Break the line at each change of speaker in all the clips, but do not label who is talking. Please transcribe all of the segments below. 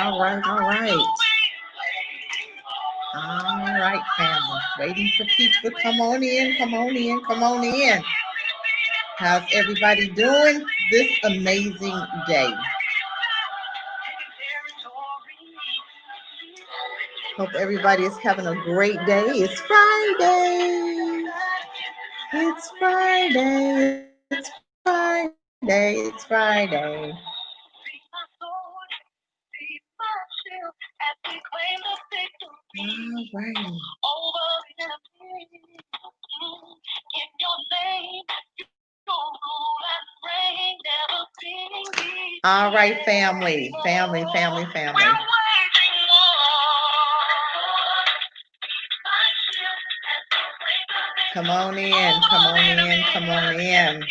All right. All right, family. Waiting for people to come on in, come on in, come on in. How's everybody doing this amazing day? Hope everybody is having a great day. It's Friday. It's Friday. It's Friday. It's Friday. All right. All right, family. Come on in, come on in, come on in.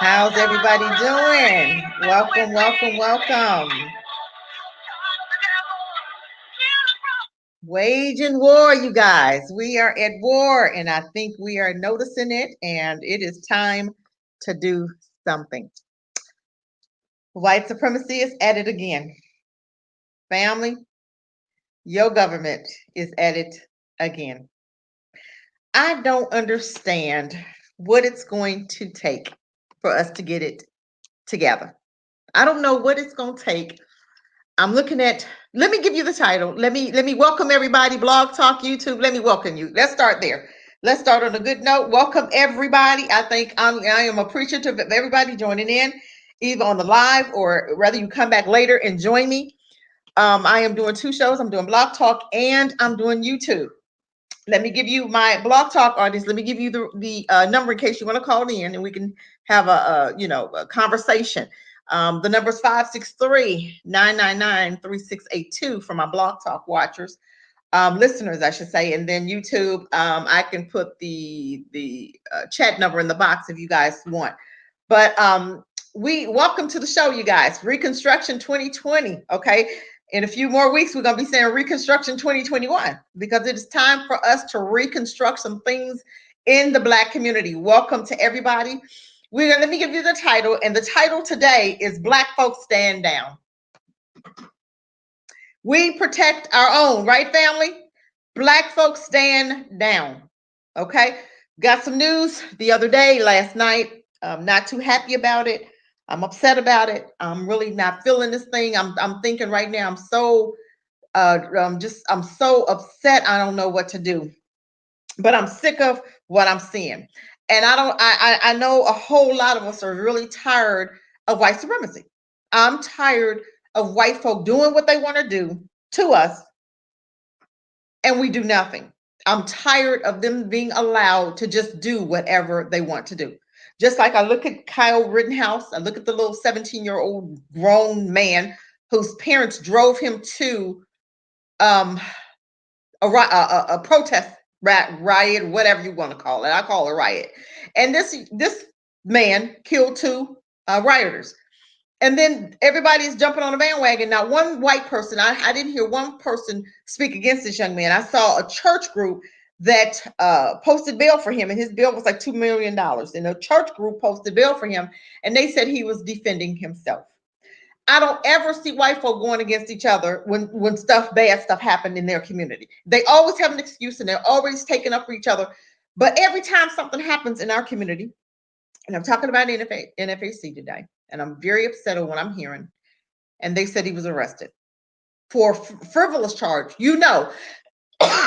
How's everybody doing? Welcome, welcome, welcome. Waging war, you guys. We are at war, and I think we are noticing it, and it is time to do something. White supremacy is at it again. Family, your government is at it again. I don't understand what it's going to take for us to get it together. I don't know what it's going to take. I'm looking at, let me give you the title. Let me welcome everybody, Blog Talk, YouTube. Let me welcome you. Let's start there. Let's start on a good note. Welcome everybody. I think I am appreciative of everybody joining in, either on the live or rather you come back later and join me. I am doing 2 shows. I'm doing Blog Talk and I'm doing YouTube. Let me give you my Blog Talk audience. Let me give you the number in case you want to call in and we can have a conversation. The number is 563-999-3682 for my Blog Talk watchers, listeners, I should say. And then YouTube, I can put the chat number in the box if you guys want. But we welcome to the show, you guys. Reconstruction 2020. Okay. In a few more weeks, we're going to be saying Reconstruction 2021 because it is time for us to reconstruct some things in the Black community. Welcome to everybody. Let me give you the title, and the title today is Black Folks Stand Down. We protect our own, right, family? Black folks stand down. Okay. Got some news the other day, last night. I'm not too happy about it. I'm upset about it. I'm really not feeling this thing. I'm thinking right now, I'm so upset. I don't know what to do. But I'm sick of what I'm seeing. And I know a whole lot of us are really tired of white supremacy. I'm tired of white folk doing what they want to do to us, and we do nothing. I'm tired of them being allowed to just do whatever they want to do. Just like I look at Kyle Rittenhouse, I look at the little 17-year-old grown man whose parents drove him to a protest riot, whatever you want to call it. I call it a riot. And this man killed 2 rioters. And then everybody's jumping on a bandwagon. Not one white person, I didn't hear one person speak against this young man. I saw a church group that posted bail for him, and his bill was like $2 million. And a church group posted bail for him, and they said he was defending himself. I don't ever see white folk going against each other when bad stuff happened in their community. They always have an excuse and they're always taking up for each other. But every time something happens in our community, and I'm talking about NFAC today, and I'm very upset at what I'm hearing. And they said he was arrested for frivolous charge.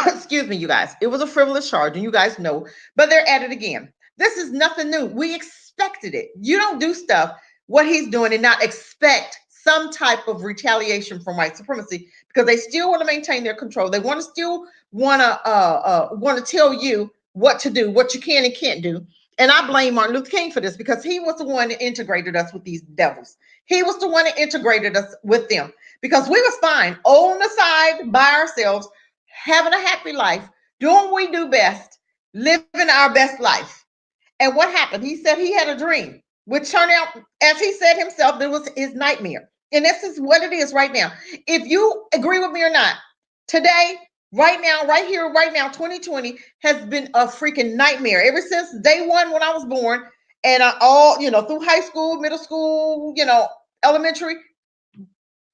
Excuse me, you guys. It was a frivolous charge, and you guys know, but they're at it again. This is nothing new. We expected it. You don't do stuff, what he's doing, and not expect some type of retaliation from white supremacy because they still want to maintain their control. They want to tell you what to do, what you can and can't do. And I blame Martin Luther King for this because he was the one that integrated us with these devils. He was the one that integrated us with them because we was fine on the side by ourselves, having a happy life, doing what we do best, living our best life. And what happened? He said he had a dream. which turned out, as he said himself, that was his nightmare. And this is what it is right now. If you agree with me or not, today, right now, right here, right now, 2020 has been a freaking nightmare ever since day one when I was born, and all through high school, middle school, elementary.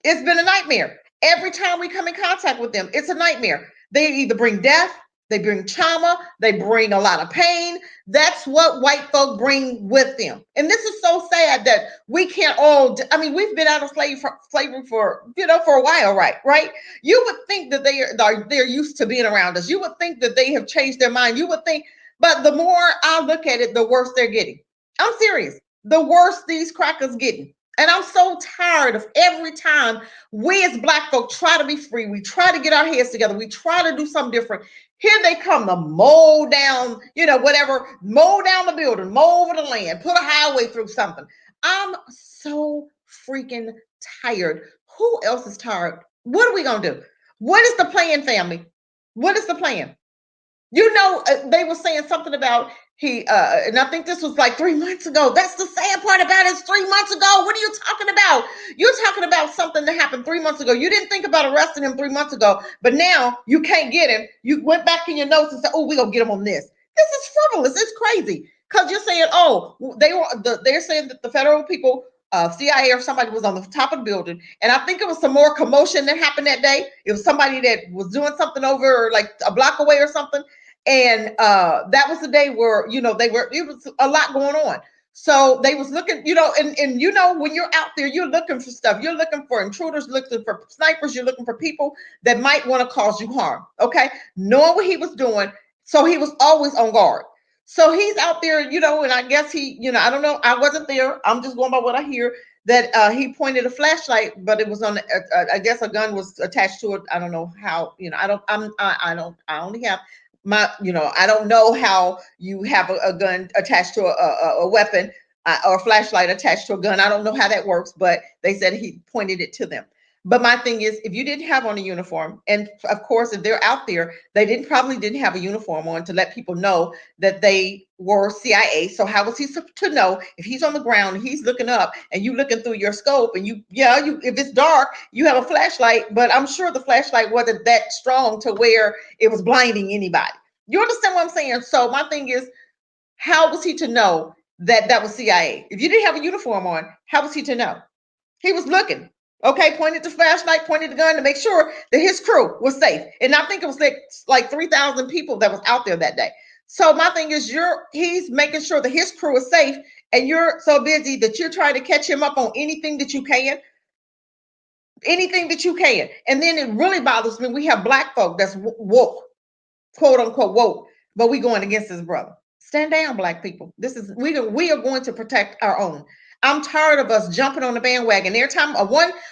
It's been a nightmare. Every time we come in contact with them, it's a nightmare. They either bring death, they bring trauma, they bring a lot of pain. That's what white folk bring with them. And this is so sad that we can't all, I mean, we've been out of slavery for a while, right? Right? You would think that they're used to being around us. You would think that they have changed their mind. You would think, but the more I look at it, the worse they're getting. I'm serious. The worse these crackers getting. And I'm so tired of every time we as black folk try to be free, we try to get our heads together, we try to do something different. Here they come to mow down, whatever, mow down the building, mow over the land, put a highway through something. I'm so freaking tired. Who else is tired? What are we going to do? What is the plan, family? What is the plan? They were saying something about and I think this was like 3 months ago. That's the sad part about it. It's 3 months ago. What are you talking about? You're talking about something that happened 3 months ago. You didn't think about arresting him 3 months ago, but now you can't get him. You went back in your notes and said, "Oh, we're gonna get him on this." This is frivolous. It's crazy because you're saying, "Oh, they're saying that the federal people." CIA or somebody was on the top of the building, and I think it was some more commotion that happened that day. It was somebody that was doing something over like a block away or something, and that was the day where it was a lot going on. So they was looking, and when you're out there, you're looking for stuff. You're looking for intruders, looking for snipers. You're looking for people that might want to cause you harm. Okay, knowing what he was doing, so he was always on guard. So he's out there, and I guess I don't know. I wasn't there. I'm just going by what I hear. That he pointed a flashlight, but it was on. I guess a gun was attached to it. I don't know how. I don't. I don't. I only have I don't know how you have a gun attached to a weapon or a flashlight attached to a gun. I don't know how that works, but they said he pointed it to them. But my thing is, if you didn't have on a uniform, and of course, if they're out there, they probably didn't have a uniform on to let people know that they were CIA. So how was he to know if he's on the ground, he's looking up, and you looking through your scope, and if it's dark, you have a flashlight, but I'm sure the flashlight wasn't that strong to where it was blinding anybody. You understand what I'm saying? So my thing is, how was he to know that that was CIA? If you didn't have a uniform on, how was he to know? He was looking. Okay, pointed the flashlight, pointed the gun to make sure that his crew was safe. And I think it was like 3,000 people that was out there that day. So my thing is, he's making sure that his crew is safe, and you're so busy that you're trying to catch him up on anything that you can. Anything that you can. And then it really bothers me. We have black folk that's woke, quote unquote woke, but we going against his brother. Stand down, black people. We are going to protect our own. I'm tired of us jumping on the bandwagon. Every time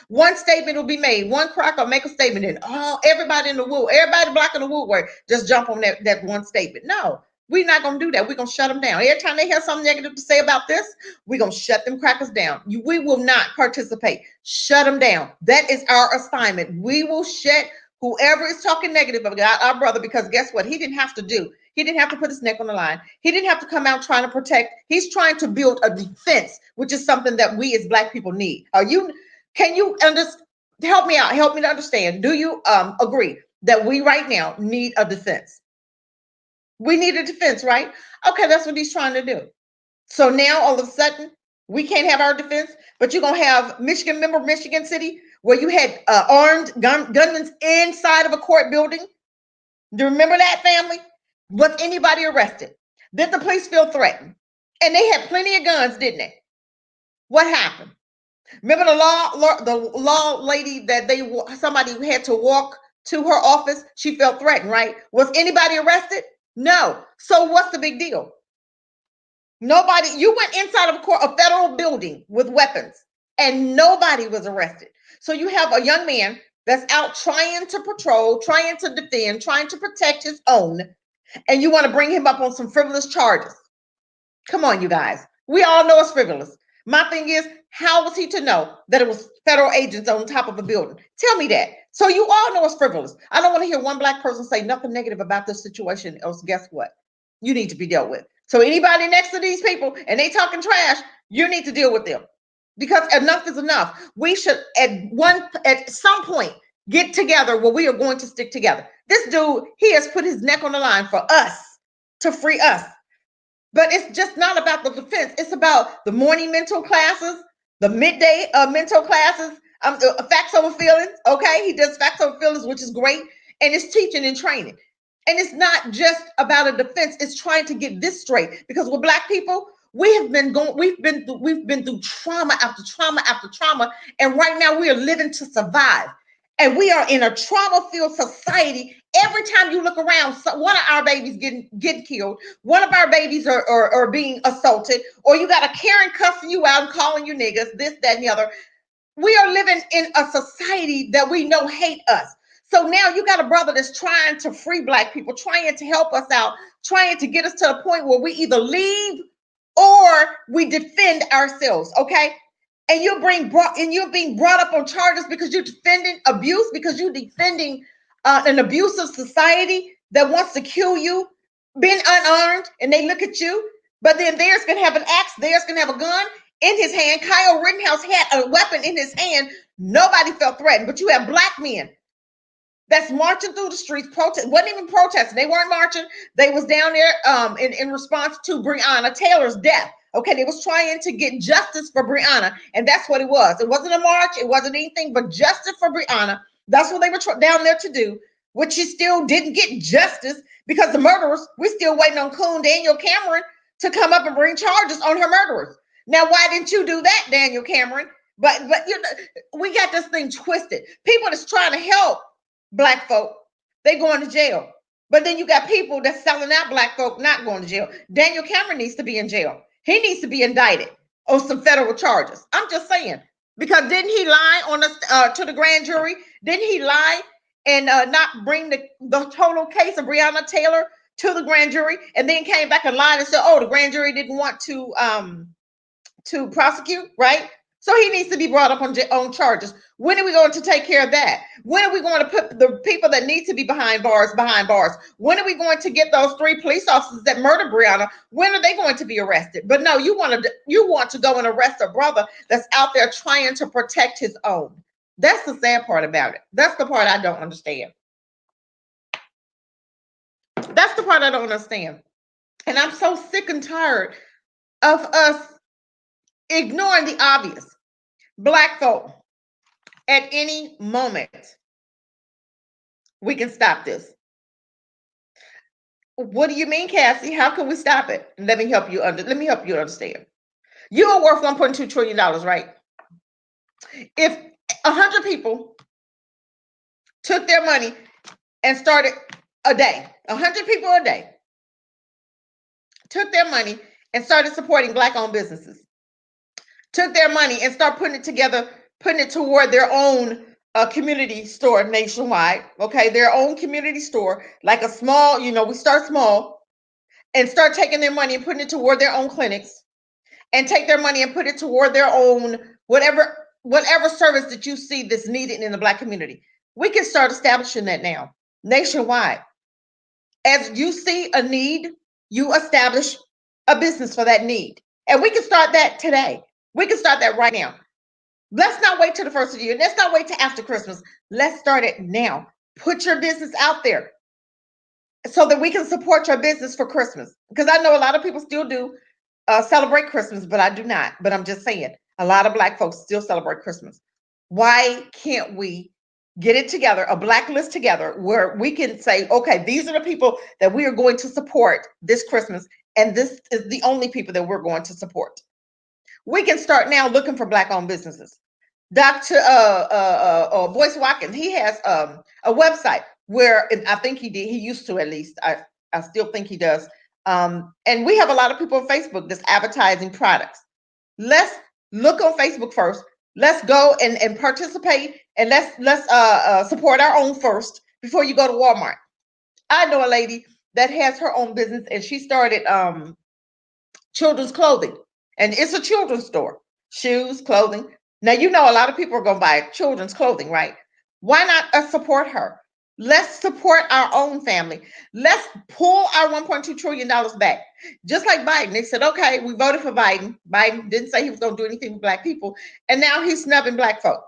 one statement will be made, one crack will make a statement, and everybody in the wood, everybody blocking the woodwork, just jump on that one statement. No, we're not gonna do that. We're gonna shut them down. Every time they have something negative to say about this, we're gonna shut them crackers down. We will not participate. Shut them down. That is our assignment. We will shut whoever is talking negative about our brother, because guess what? He didn't have to do. He didn't have to put his neck on the line. He didn't have to come out trying to protect. He's trying to build a defense, which is something that we as black people need. Can you help me out? Help me to understand. Do you agree that we right now need a defense? We need a defense, right? Okay, that's what he's trying to do. So now all of a sudden, we can't have our defense, but you're going to have Michigan City, where you had armed gunmen inside of a court building. Do you remember that, family? Was anybody arrested? Did the police feel threatened? And they had plenty of guns, didn't they? What happened? Remember the law lady that somebody had to walk to her office? She felt threatened, right? Was anybody arrested? No. So what's the big deal? Nobody. You went inside of a federal building with weapons, and nobody was arrested. So you have a young man that's out trying to patrol, trying to defend, trying to protect his own, and you want to bring him up on some frivolous charges. Come on, you guys. We all know it's frivolous. My thing is, how was he to know that it was federal agents on top of a building? Tell me that. So you all know it's frivolous. I don't want to hear one black person say nothing negative about this situation, else guess what? You need to be dealt with. So anybody next to these people and they talking trash, you need to deal with them, because enough is enough. We should at some point get together where we are going to stick together. This dude, he has put his neck on the line for us, to free us. But it's just not about the defense. It's about the morning mental classes, the midday mental classes, facts over feelings. Okay, he does facts over feelings, which is great, and it's teaching and training. And it's not just about a defense. It's trying to get this straight, because with Black people, we've been through trauma after trauma after trauma, and right now we are living to survive. And we are in a trauma-filled society. Every time you look around, one of our babies getting killed, one of our babies are being assaulted, or you got a Karen cussing you out and calling you niggas, this, that, and the other. We are living in a society that we know hate us. So now you got a brother that's trying to free Black people, trying to help us out, trying to get us to a point where we either leave or we defend ourselves. Okay. And you're being brought up on charges because you're defending abuse, because you're defending an abusive society that wants to kill you, being unarmed, and they look at you. But then theirs can have an axe, theirs can have a gun in his hand. Kyle Rittenhouse had a weapon in his hand. Nobody felt threatened. But you have Black men that's marching through the streets, protest, wasn't even protesting. They weren't marching. They was down there in response to Breonna Taylor's death. Okay, they was trying to get justice for Breonna, and that's what it was. It wasn't a march. It wasn't anything but justice for Breonna. That's what they were down there to do, which you still didn't get justice, because the murderers, we're still waiting on Coon Daniel Cameron to come up and bring charges on her murderers. Now, why didn't you do that, Daniel Cameron? But you know, we got this thing twisted. People that's trying to help Black folk, they going to jail. But then you got people that's selling out Black folk not going to jail. Daniel Cameron needs to be in jail. He needs to be indicted on some federal charges. I'm just saying, because didn't he lie on us to the grand jury? Didn't he lie and not bring the total case of Breonna Taylor to the grand jury, and then came back and lied and said, "Oh, the grand jury didn't want to prosecute," right? So he needs to be brought up on charges. When are we going to take care of that? When are we going to put the people that need to be behind bars behind bars? When are we going to get those 3 police officers that murdered Breonna? When are they going to be arrested? But no, you want to go and arrest a brother that's out there trying to protect his own. That's the sad part about it. That's the part I don't understand. That's the part I don't understand. And I'm so sick and tired of us ignoring the obvious. Black folk, at any moment, we can stop this. What do you mean, Cassie? How can we stop it? Let me help you understand. You are worth $1.2 trillion, right? If 100 people took their money and started a day, 100 people a day took their money and started supporting Black-owned businesses, took their money and start putting it together, putting it toward their own community store nationwide, okay? Their own community store, like a small, we start small and start taking their money and putting it toward their own clinics, and take their money and put it toward their own whatever service that you see that's needed in the Black community. We can start establishing that now nationwide. As you see a need, you establish a business for that need. And we can start that today. We can start that right now. Let's not wait till the first of the year. Let's not wait till after Christmas. Let's start it now. Put your business out there so that we can support your business for Christmas. Because I know a lot of people still do celebrate Christmas, but I do not. But I'm just saying, a lot of Black folks still celebrate Christmas. Why can't we get it together, a Black list together, where we can say, okay, these are the people that we are going to support this Christmas, and this is the only people that we're going to support. We can start now looking for Black-owned businesses. Dr. Boyce Watkins, he has a website where, and I think he used to, at least. I still think he does. And we have a lot of people on Facebook that's advertising products. Let's look on Facebook first. Let's go and participate, and let's support our own first before you go to Walmart. I know a lady that has her own business, and she started children's clothing, and it's a children's store, shoes, clothing. Now, a lot of people are going to buy children's clothing, right? Why not support her? Let's support our own family. Let's pull our $1.2 trillion back. Just like Biden, they said, okay, we voted for Biden. Biden didn't say he was going to do anything with black people. And now he's snubbing black folk.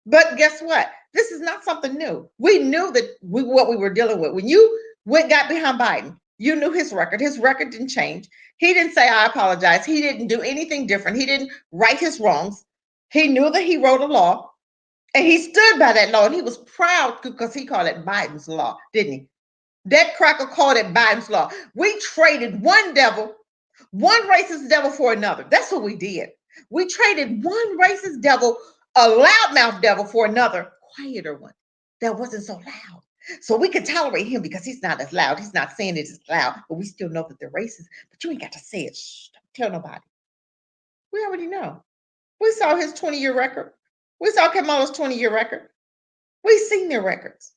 But guess what? This is not something new. We knew that what we were dealing with. When you got behind Biden, you knew his record. His record didn't change. He didn't say, I apologize. He didn't do anything different. He didn't right his wrongs. He knew that he wrote a law. And he stood by that law, and he was proud because he called it Biden's law, didn't he? That cracker called it Biden's law. We traded one devil, one racist devil for another. That's what we did. We traded one racist devil, a loudmouth devil, for another quieter one that wasn't so loud. So we could tolerate him because he's not as loud. He's not saying it as loud, but we still know that they're racist. But you ain't got to say it. Shh, don't tell nobody. We already know. We saw his 20-year record. We saw Kamala's 20-year record. We've seen their records.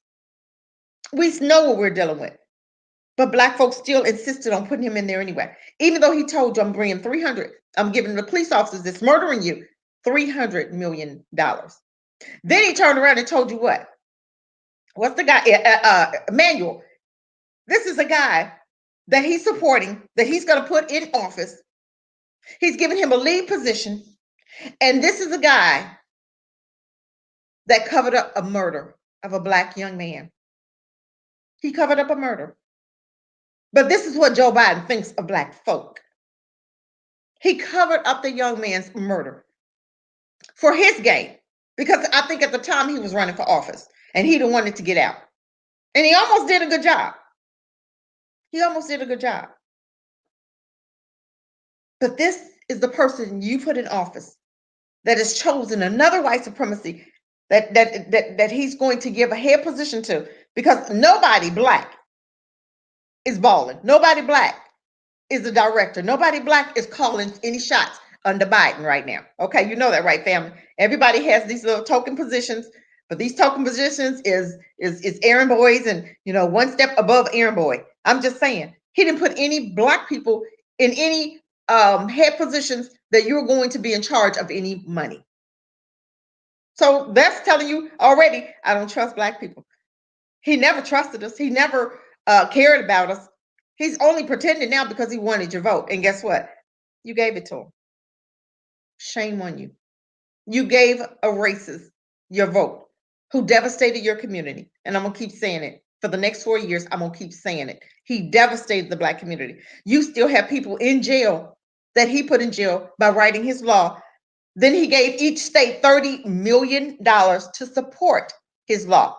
We know what we're dealing with. But black folks still insisted on putting him in there anyway. Even though he told you, I'm bringing 300, I'm giving the police officers that's murdering you $300 million. Then he turned around and told you what? What's the guy? Emmanuel. This is a guy that he's supporting, that he's going to put in office. He's giving him a lead position. And this is a guy that covered up a murder of a black young man. He covered up a murder. But this is what Joe Biden thinks of black folk. He covered up the young man's murder for his gain, because I think at the time he was running for office and he didn't want it to get out. And he almost did a good job. He almost did a good job. But this is the person you put in office that has chosen another white supremacy that he's going to give a head position to, because nobody black is balling. Nobody black is the director. Nobody black is calling any shots under Biden right now. Okay, you know that, right, family? Everybody has these little token positions, but these token positions is errand boys, and one step above errand boy. I'm just saying, he didn't put any black people in any head positions that you're going to be in charge of any money. So that's telling you already, I don't trust black people. He never trusted us. He never cared about us. He's only pretending now because he wanted your vote. And guess what? You gave it to him. Shame on you. You gave a racist your vote who devastated your community. And I'm going to keep saying it. For the next 4 years, I'm going to keep saying it. He devastated the black community. You still have people in jail that he put in jail by writing his law. Then he gave each state $30 million to support his law.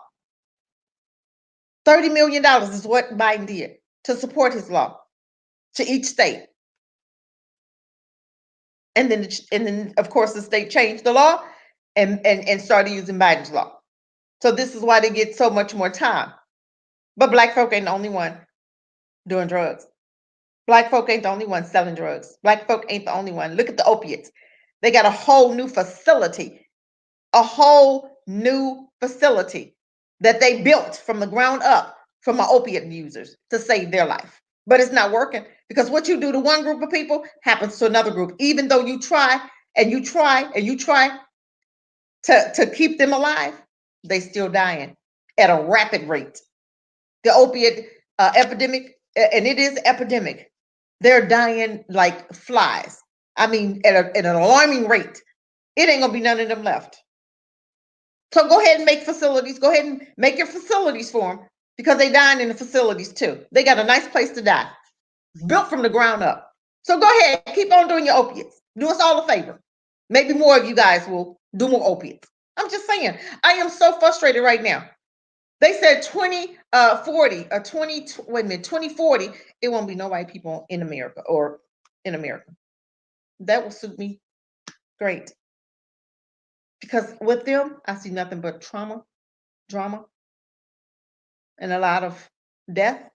$30 million is what Biden did to support his law to each state. And then of course, the state changed the law and started using Biden's law. So this is why they get so much more time. But black folk ain't the only one doing drugs. Black folk ain't the only one selling drugs. Black folk ain't the only one. Look at the opiates. They got a whole new facility, that they built from the ground up for my opiate users to save their life. But it's not working, because what you do to one group of people happens to another group. Even though you try and you try and you try to keep them alive, they still dying at a rapid rate. The opiate epidemic, and it is epidemic, they're dying like flies. I mean, at an alarming rate. It ain't gonna be none of them left. So go ahead and make facilities. Go ahead and make your facilities for them, because they dying in the facilities too. They got a nice place to die, built from the ground up. So go ahead, keep on doing your opiates. Do us all a favor. Maybe more of you guys will do more opiates. I'm just saying, I am so frustrated right now. They said 2040, wait a minute, 2040, it won't be no white people in America or in America. That will suit me great. Because with them, I see nothing but trauma, drama, and a lot of death,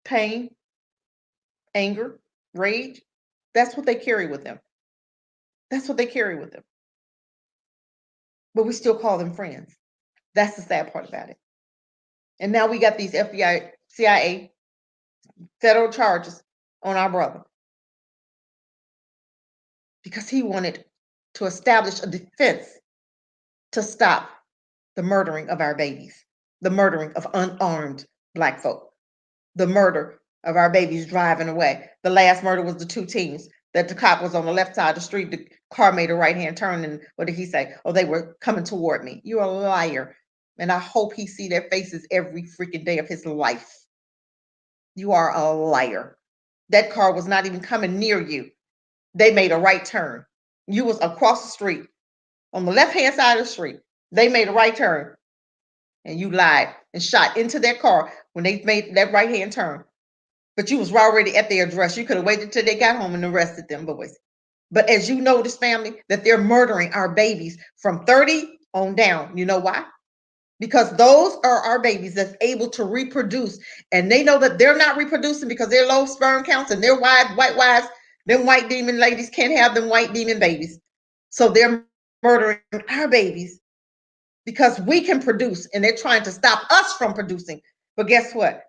pain, anger, rage. That's what they carry with them. That's what they carry with them. But we still call them friends. That's the sad part about it. And now we got these FBI, CIA, federal charges on our brother, because he wanted to establish a defense to stop the murdering of our babies. The murdering of unarmed Black folk. The murder of our babies driving away. The last murder was the two teens that the cop was on the left side of the street. The car made a right-hand turn, and what did he say? Oh, they were coming toward me. You're a liar. And I hope he see their faces every freaking day of his life. You are a liar. That car was not even coming near you. They made a right turn. You was across the street on the left-hand side of the street. They made a right turn, and you lied and shot into their car when they made that right-hand turn. But you was already at their address. You could have waited till they got home and arrested them boys. But as you know, this family, that they're murdering our babies from 30 on down. You know why? Because those are our babies that's able to reproduce. And they know that they're not reproducing because they're low sperm counts and their white wives, them white demon ladies can't have them white demon babies. So they're murdering our babies because we can produce, and they're trying to stop us from producing. But guess what?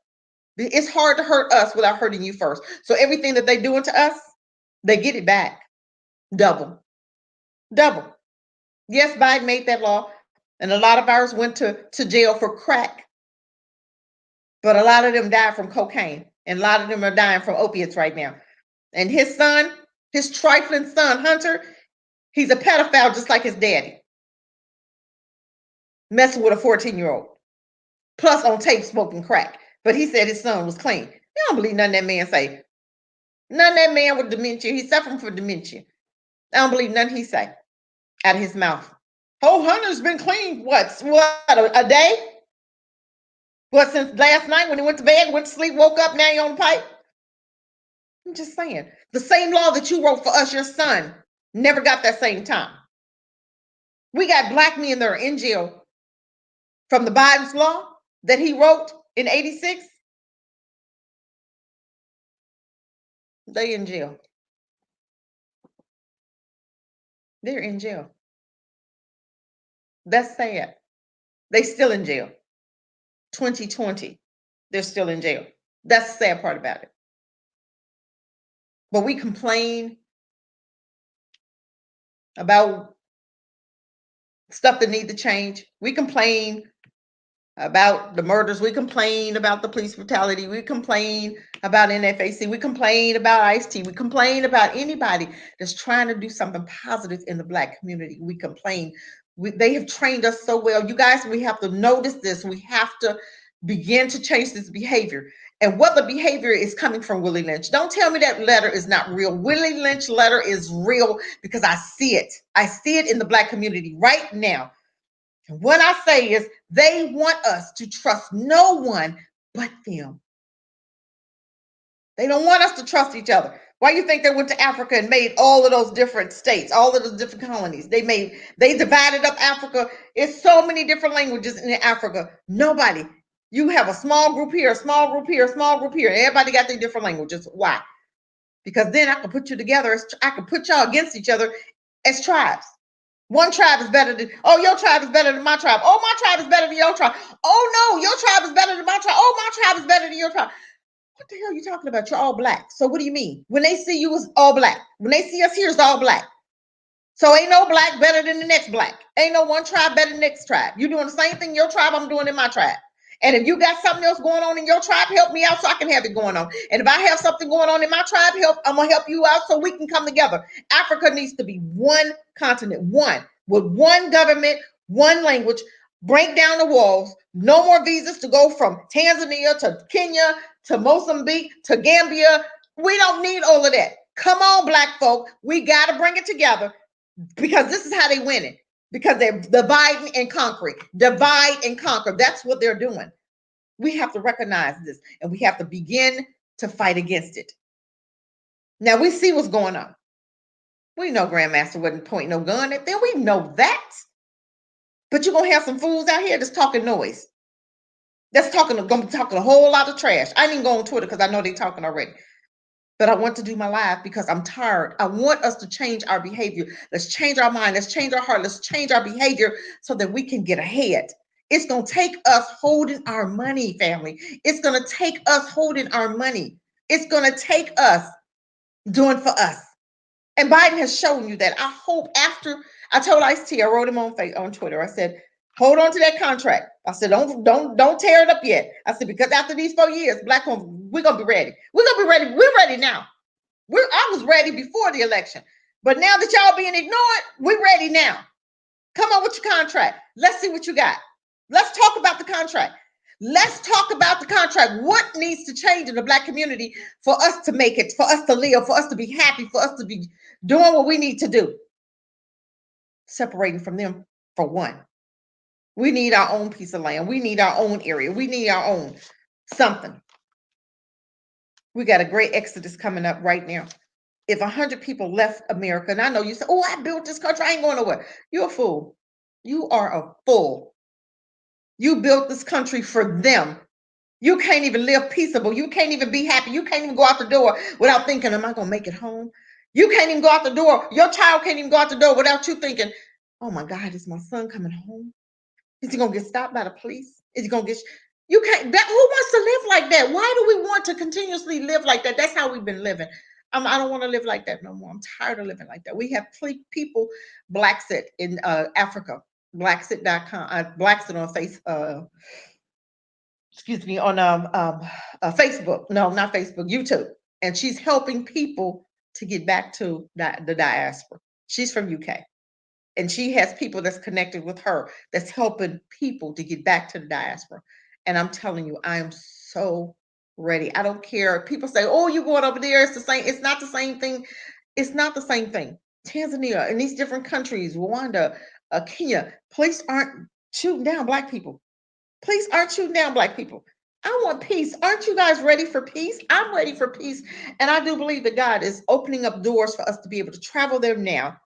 It's hard to hurt us without hurting you first. So everything that they doing to us, they get it back. Double. Double. Yes, Biden made that law, and a lot of ours went to jail for crack. But a lot of them died from cocaine, and a lot of them are dying from opiates right now. And his son, his trifling son, Hunter, he's a pedophile just like his daddy. Messing with a 14-year-old. Plus on tape smoking crack. But he said his son was clean. You don't believe nothing that man say. None that man with dementia. He's suffering from dementia. I don't believe nothing he say out of his mouth. Oh, Hunter's been clean. What? A day? What, since last night when he went to bed, went to sleep, woke up, now he on the pipe? I'm just saying. The same law that you wrote for us, your son, never got that same time. We got Black men that are in jail from the Biden's law that he wrote in 86. They in jail. They're in jail. That's sad. They still in jail. 2020, they're still in jail. That's the sad part about it. But we complain about stuff that need to change. We complain about the murders. We complain about the police brutality. We complain about NFAC. We complain about Ice-T. We complain about anybody that's trying to do something positive in the Black community. We complain. They have trained us so well. You guys, we have to notice this. We have to begin to change this behavior. And what the behavior is coming from Willie Lynch. Don't tell me that letter is not real. Willie Lynch letter is real because I see it. I see it in the Black community right now. And what I say is they want us to trust no one but them. They don't want us to trust each other. Why do you think they went to Africa and made all of those different states, all of those different colonies? They divided up Africa. It's so many different languages in Africa. Nobody. You have a small group here, a small group here, a small group here. Everybody got their different languages. Why? Because then I can put you together. I can put y'all against each other as tribes. One tribe is better than, oh, your tribe is better than my tribe. Oh, my tribe is better than your tribe. Oh, no, your tribe is better than my tribe. Oh, my tribe is better than your tribe. What the hell are you talking about? You're all Black. So what do you mean? When they see you as all Black. When they see us here, it's all Black. So ain't no Black better than the next Black. Ain't no one tribe better than the next tribe. You doing the same thing in your tribe, I'm doing in my tribe. And if you got something else going on in your tribe, help me out so I can have it going on. And if I have something going on in my tribe, I'm going to help you out so we can come together. Africa needs to be one continent, one, with one government, one language. Break down the walls. No more visas to go from Tanzania to Kenya to Mozambique to Gambia. We don't need all of that. Come on, Black folk. We got to bring it together because this is how they win it. Because they're dividing and conquering. Divide and conquer. That's what they're doing. We have to recognize this and we have to begin to fight against it. Now we see what's going on. We know Grandmaster wasn't pointing no gun at them. We know that. But you're going to have some fools out here that's talking noise. That's going to be talking a whole lot of trash. I didn't go on Twitter because I know they're talking already. But I want to do my live because I'm tired. I want us to change our behavior. Let's change our mind. Let's change our heart. Let's change our behavior so that we can get ahead. It's going to take us holding our money, family. It's going to take us holding our money. It's going to take us doing for us. And Biden has shown you that. I hope after, I told Ice-T, I wrote him on Twitter. I said, Hold on to that contract. I said, don't tear it up yet. I said, because after these 4 years, black women, we're gonna be ready. We're gonna be ready. We're ready now. I was ready before the election. But now that y'all being ignored, we're ready now. Come on with your contract. Let's see what you got. Let's talk about the contract. Let's talk about the contract. What needs to change in the black community for us to make it, for us to live, for us to be happy, for us to be doing what we need to do? Separating from them for one. We need our own piece of land. We need our own area. We need our own something. We got a great exodus coming up right now. If 100 people left America, and I know you say, oh, I built this country, I ain't going nowhere. You're a fool. You are a fool. You built this country for them. You can't even live peaceable. You can't even be happy. You can't even go out the door without thinking, am I going to make it home? You can't even go out the door. Your child can't even go out the door without you thinking, oh my God, is my son coming home? Is he gonna get stopped by the police? Is he gonna get? You can't. That who wants to live like that? Why do we want to continuously live like that? That's how we've been living. I don't want to live like that no more. I'm tired of living like that. We have people, Blacksit in Africa, Blacksit.com, Blacksit on excuse me, on Facebook. No, not Facebook, YouTube, and she's helping people to get back to the diaspora. She's from UK. And she has people that's connected with her that's helping people to get back to the diaspora. And I'm telling you, I am so ready. I don't care. People say, oh, you're going over there. It's the same. It's not the same thing. It's not the same thing. Tanzania and these different countries, Rwanda, Kenya, police aren't shooting down black people. Police aren't shooting down black people. I want peace. Aren't you guys ready for peace? I'm ready for peace. And I do believe that God is opening up doors for us to be able to travel there now.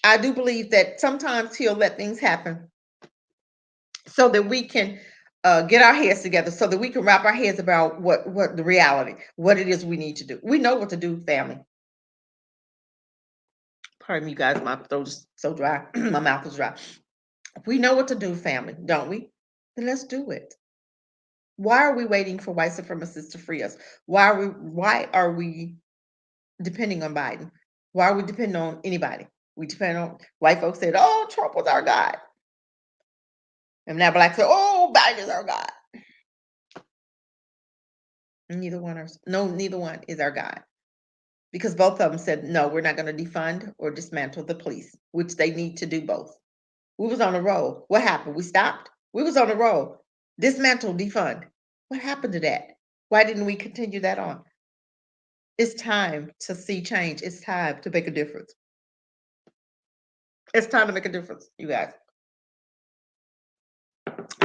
I do believe that sometimes he'll let things happen so that we can get our heads together, so that we can wrap our heads about what the reality, what it is we need to do. We know what to do, family. Pardon me, you guys, my throat is so dry. My mouth is dry. We know what to do, family, don't we? Then let's do it. Why are we waiting for white supremacists to free us? Why are we depending on Biden? Why are we depending on anybody? We depend on white folks said, oh, Trump was our God. And now black say, oh, Biden is our God. Neither one is our God. Because both of them said, no, we're not going to defund or dismantle the police, which they need to do both. We was on a roll. What happened? We stopped. We was on a roll. Dismantle, defund. What happened to that? Why didn't we continue that on? It's time to see change. It's time to make a difference. It's time to make a difference, you guys.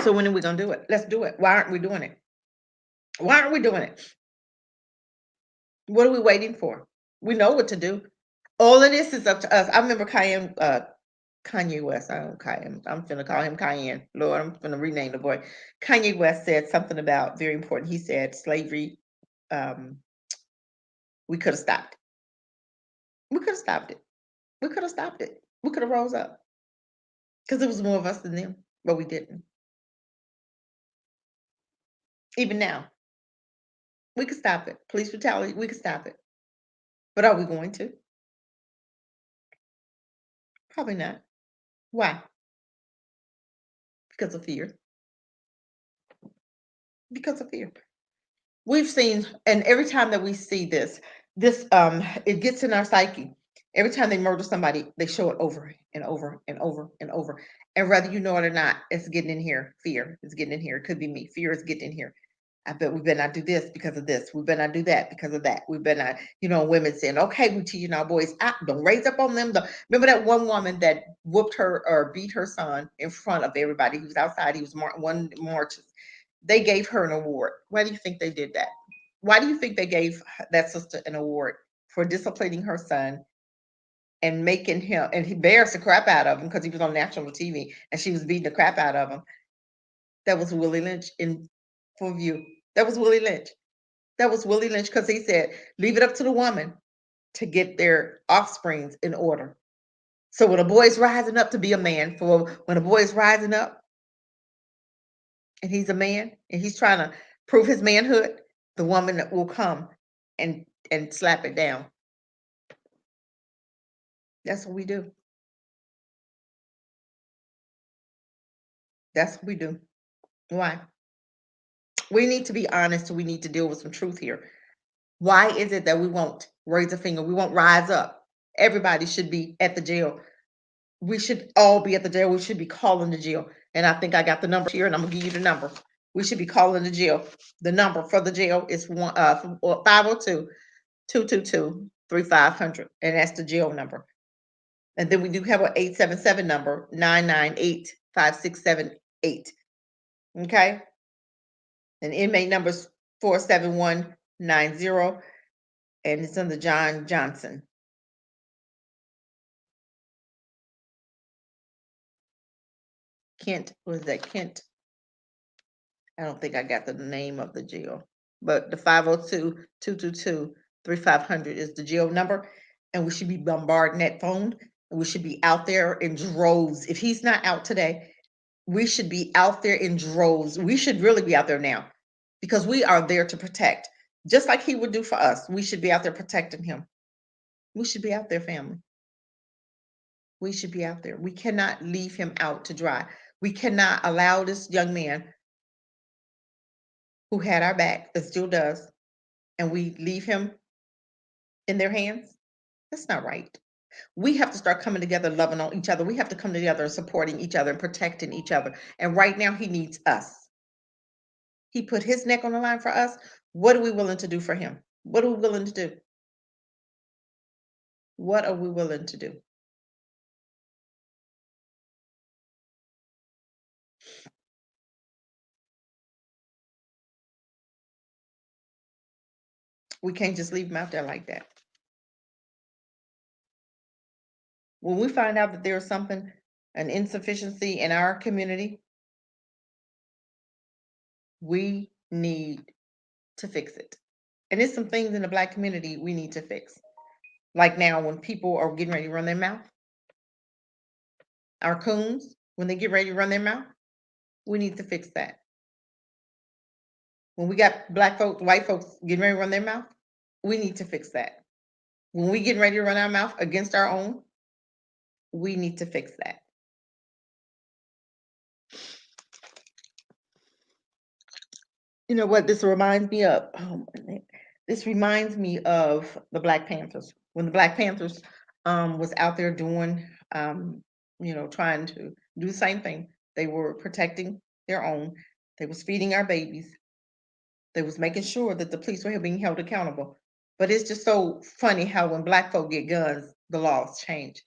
So when are we going to do it? Let's do it. Why aren't we doing it? Why aren't we doing it? What are we waiting for? We know what to do. All of this is up to us. I remember Kanye West. I don't Cayenne. I'm gonna call him Cayenne. Lord, I'm gonna rename the boy. Kanye West said something about very important. He said slavery. We could have stopped. We could have stopped it. We could have stopped it. We could have rose up because there was more of us than them, but we didn't. Even now, we could stop it. Police brutality. We could stop it. But are we going to? Probably not. Why? Because of fear. Because of fear. We've seen, and every time that we see this it gets in our psyche. Every time they murder somebody, they show it over and over and over and over. And whether you know it or not, it's getting in here. Fear is getting in here. It could be me. Fear is getting in here. I bet we better not do this because of this. We better not do that because of that. We better not, women saying, okay, we teaching our boys, don't raise up on them. Remember that one woman that whooped her or beat her son in front of everybody? He was outside. He was one marches. They gave her an award. Why do you think they did that? Why do you think they gave that sister an award for disciplining her son and making him, and he embarrassed the crap out of him because he was on national TV and she was beating the crap out of him? That was Willie Lynch in full view. That was Willie Lynch. That was Willie Lynch because he said, leave it up to the woman to get their offsprings in order. So when a boy's rising up to be a man, when a boy is rising up and he's a man and he's trying to prove his manhood, the woman that will come and slap it down. That's what we do. That's what we do. Why? We need to be honest. We need to deal with some truth here. Why is it that we won't raise a finger? We won't rise up. Everybody should be at the jail. We should all be at the jail. We should be calling the jail. And I think I got the number here, and I'm gonna give you the number. We should be calling the jail. The number for the jail is 502 and that's the jail number. And then we do have an 877 number, 998-5678. Okay. And inmate number is 47190, and it's under John Johnson. Kent, was that Kent? I don't think I got the name of the jail, but the 502-222-3500 is the jail number, and we should be bombarding that phone, and we should be out there in droves. If he's not out today, we should be out there in droves. We should really be out there now because we are there to protect, just like he would do for us. We should be out there protecting him. We should be out there, family. We should be out there. We cannot leave him out to dry. We cannot allow this young man who had our back, that still does, and we leave him in their hands. That's not right. We have to start coming together, loving on each other. We have to come together and supporting each other and protecting each other. And right now, he needs us. He put his neck on the line for us. What are we willing to do for him? What are we willing to do? What are we willing to do? We can't just leave him out there like that. When we find out that there's something, an insufficiency in our community, we need to fix it. And there's some things in the Black community we need to fix. Like now, when people are getting ready to run their mouth, our coons, when they get ready to run their mouth, we need to fix that. When we got Black folks, white folks getting ready to run their mouth, we need to fix that. When we getting ready to run our mouth against our own, we need to fix that. You know what this reminds me of? Oh, this reminds me of the Black Panthers. When the Black Panthers was out there doing, trying to do the same thing. They were protecting their own. They was feeding our babies. They was making sure that the police were being held accountable. But it's just so funny how when Black folk get guns, the laws change.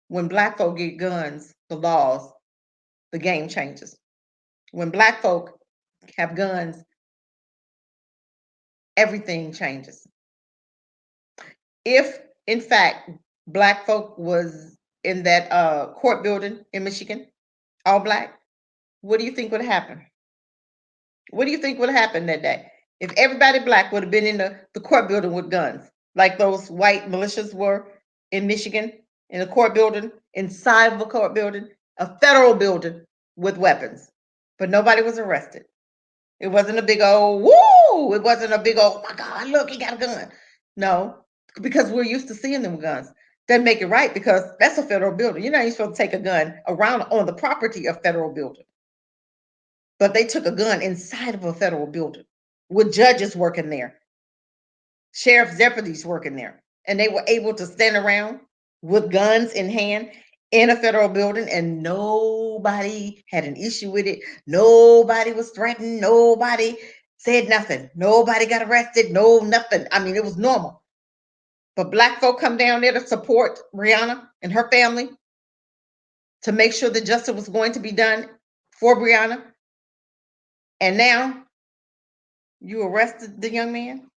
When Black folk get guns, the game changes. When Black folk have guns, everything changes. If, in fact, Black folk was in that court building in Michigan, all Black, what do you think would happen? What do you think would happen that day? If everybody Black would have been in the court building with guns, like those white militias were in Michigan, in a court building, inside of a court building, a federal building with weapons, but nobody was arrested. It wasn't a big old woo. It wasn't a big old, oh my God, look, he got a gun. No, because we're used to seeing them guns. Doesn't make it right because that's a federal building. You're not even supposed to take a gun around on the property of federal building. But they took a gun inside of a federal building with judges working there, sheriff's deputies working there, and they were able to stand around with guns in hand in a federal building, and nobody had an issue with it. Nobody was threatened. Nobody said nothing. Nobody got arrested. No, nothing. I mean, it was normal. But Black folk come down there to support Breonna and her family to make sure that justice was going to be done for Breonna. And now you arrested the young man.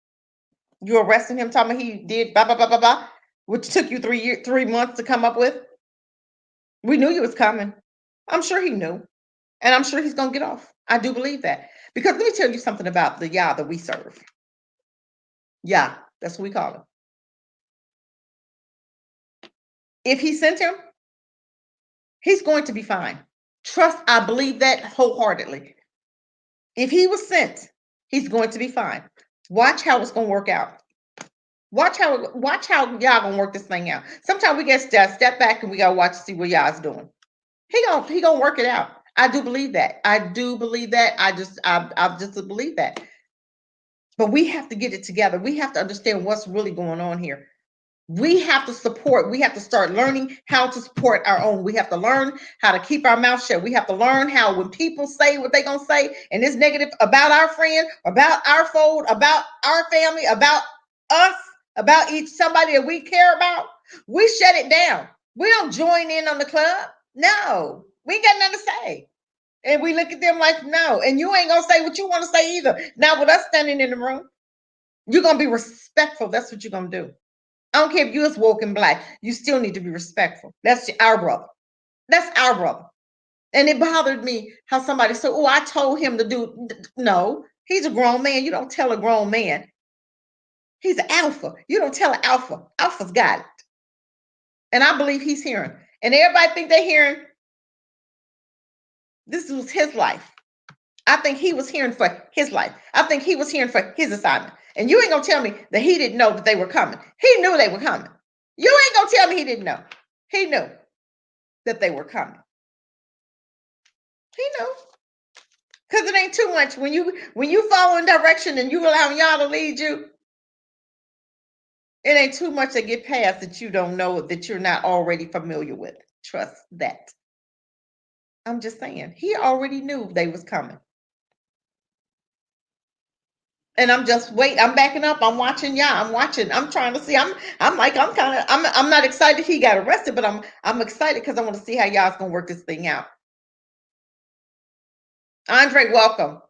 You arrested him, talking about he did blah blah blah blah blah, which took you 3 months to come up with. We knew he was coming. I'm sure he knew, and I'm sure he's gonna get off. I do believe that because let me tell you something about the Yah that we serve. Yah, that's what we call him. If he sent him, he's going to be fine. Trust, I believe that wholeheartedly. If he was sent, he's going to be fine. Watch how it's going to work out. Watch how y'all gonna work this thing out. Sometimes we get step back and we gotta watch to see what y'all's doing. He gonna work it out. I do believe that. I do believe that. I just believe that. But we have to get it together. We have to understand what's really going on here. We have to support. We have to start learning how to support our own. We have to learn how to keep our mouth shut. We have to learn how when people say what they're going to say and it's negative about our friend, about our fold, about our family, about us, about each somebody that we care about, we shut it down. We don't join in on the club. No, we ain't got nothing to say. And we look at them like, no. And you ain't going to say what you want to say either. Not with us standing in the room. You're going to be respectful. That's what you're going to do. I don't care if you're woke and black. You still need to be respectful. That's our brother. That's our brother. And it bothered me how somebody said, oh, I told him to do. No, he's a grown man. You don't tell a grown man. He's an alpha. You don't tell an alpha. Alpha's got it. And I believe he's hearing. And everybody think they're hearing. This was his life. I think he was hearing for his life. I think he was hearing for his assignment. And you ain't going to tell me that he didn't know that they were coming. He knew they were coming. You ain't going to tell me he didn't know. He knew that they were coming. He knew. Because it ain't too much. When you follow in direction and you allowing y'all to lead you, it ain't too much to get past that you don't know, that you're not already familiar with. Trust that. I'm just saying. He already knew they was coming. And I'm just waiting. I'm backing up. I'm watching y'all. I'm watching. I'm trying to see. I'm not excited he got arrested, but I'm excited because I want to see how y'all's gonna work this thing out. Andre, welcome.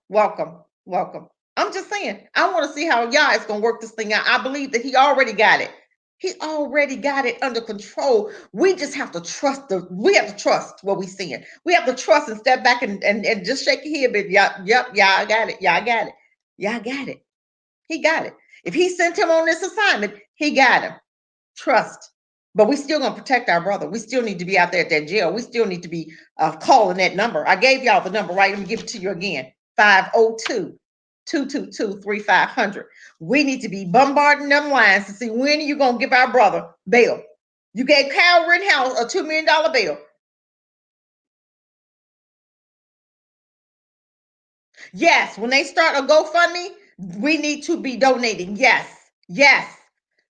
I'm just saying, I want to see how y'all is gonna work this thing out. I believe that he already got it. He already got it under control. We just have to trust we have to trust what we seeing. We have to trust and step back and just shake your head, but yep, y'all got it. Y'all got it. Y'all got it. He got it. If he sent him on this assignment, he got him. Trust. But we still gonna protect our brother. We still need to be out there at that jail. We still need to be calling that number. I gave y'all the number, right? Let me give it to you again. 502-222-3500. We need to be bombarding them lines to see when you gonna give our brother bail. You gave Kyle Rittenhouse a $2 million bail. Yes, when they start a GoFundMe, we need to be donating. Yes.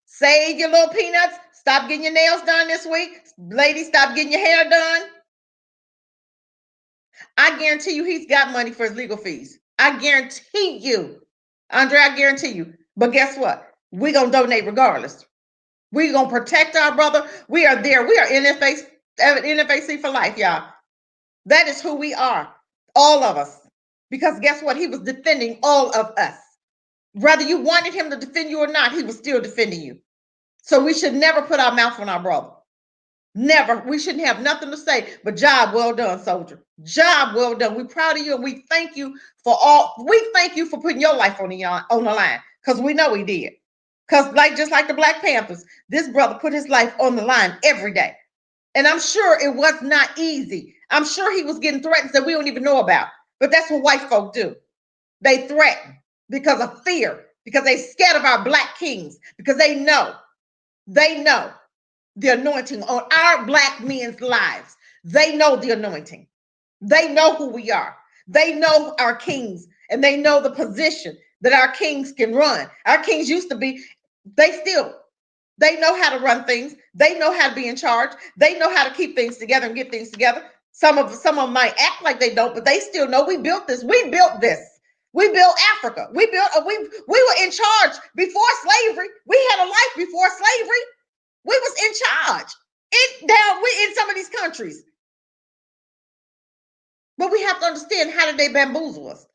Save your little peanuts. Stop getting your nails done this week. Ladies, stop getting your hair done. I guarantee you he's got money for his legal fees. I guarantee you. Andre, I guarantee you. But guess what? We're going to donate regardless. We're going to protect our brother. We are there. We are NFAC for life, y'all. That is who we are. All of us. Because guess what? He was defending all of us. Whether you wanted him to defend you or not, he was still defending you. So we should never put our mouth on our brother. Never. We shouldn't have nothing to say, but job well done, soldier. Job well done. We're proud of you, and we thank you for putting your life on the line, because we know he did. Because just like the Black Panthers, this brother put his life on the line every day. And I'm sure it was not easy. I'm sure he was getting threats that we don't even know about. But that's what white folk do. They threaten because of fear, because they scared of our Black kings, because they know the anointing on our Black men's lives. They know the anointing. They know who we are. They know our kings, and they know the position that our kings can run. Our kings used to be, they know how to run things. They know how to be in charge. They know how to keep things together and get things together. Some of them might act like they don't, but they still know we built this. We built this. We built Africa. We were in charge before slavery. We had a life before slavery. We was in charge. We in some of these countries. But we have to understand, how did they bamboozle us?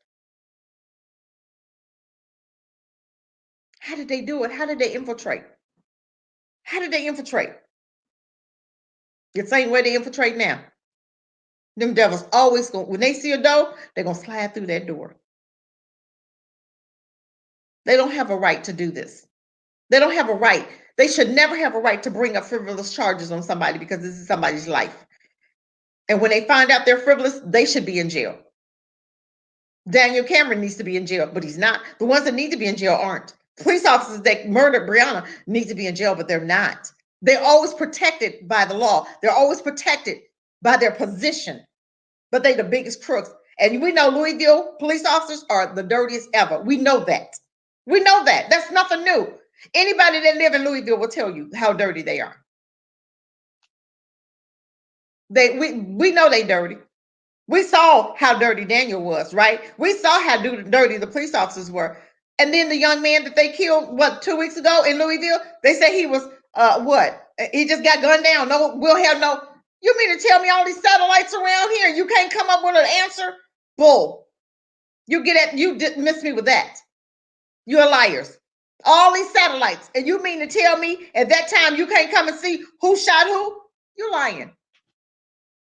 How did they do it? How did they infiltrate? How did they infiltrate? The same way they infiltrate now. Them devils always when they see a door, they're going to slide through that door. They don't have a right to do this. They don't have a right. They should never have a right to bring up frivolous charges on somebody, because this is somebody's life. And when they find out they're frivolous, they should be in jail. Daniel Cameron needs to be in jail, but he's not. The ones that need to be in jail aren't. Police officers that murdered Breonna need to be in jail, but they're not. They're always protected by the law. They're always protected by their position. but they the biggest crooks. And we know Louisville police officers are the dirtiest ever. We know that. We know that. That's nothing new. Anybody that live in Louisville will tell you how dirty they are. We know they dirty. We saw how dirty Daniel was, right? We saw how dirty the police officers were. And then the young man that they killed, 2 weeks ago in Louisville, they say he was what? He just got gunned down. No, we'll have no. You mean to tell me all these satellites around here, you can't come up with an answer? Bull. You didn't miss me with that. You're liars. All these satellites. And you mean to tell me at that time you can't come and see who shot who? You're lying.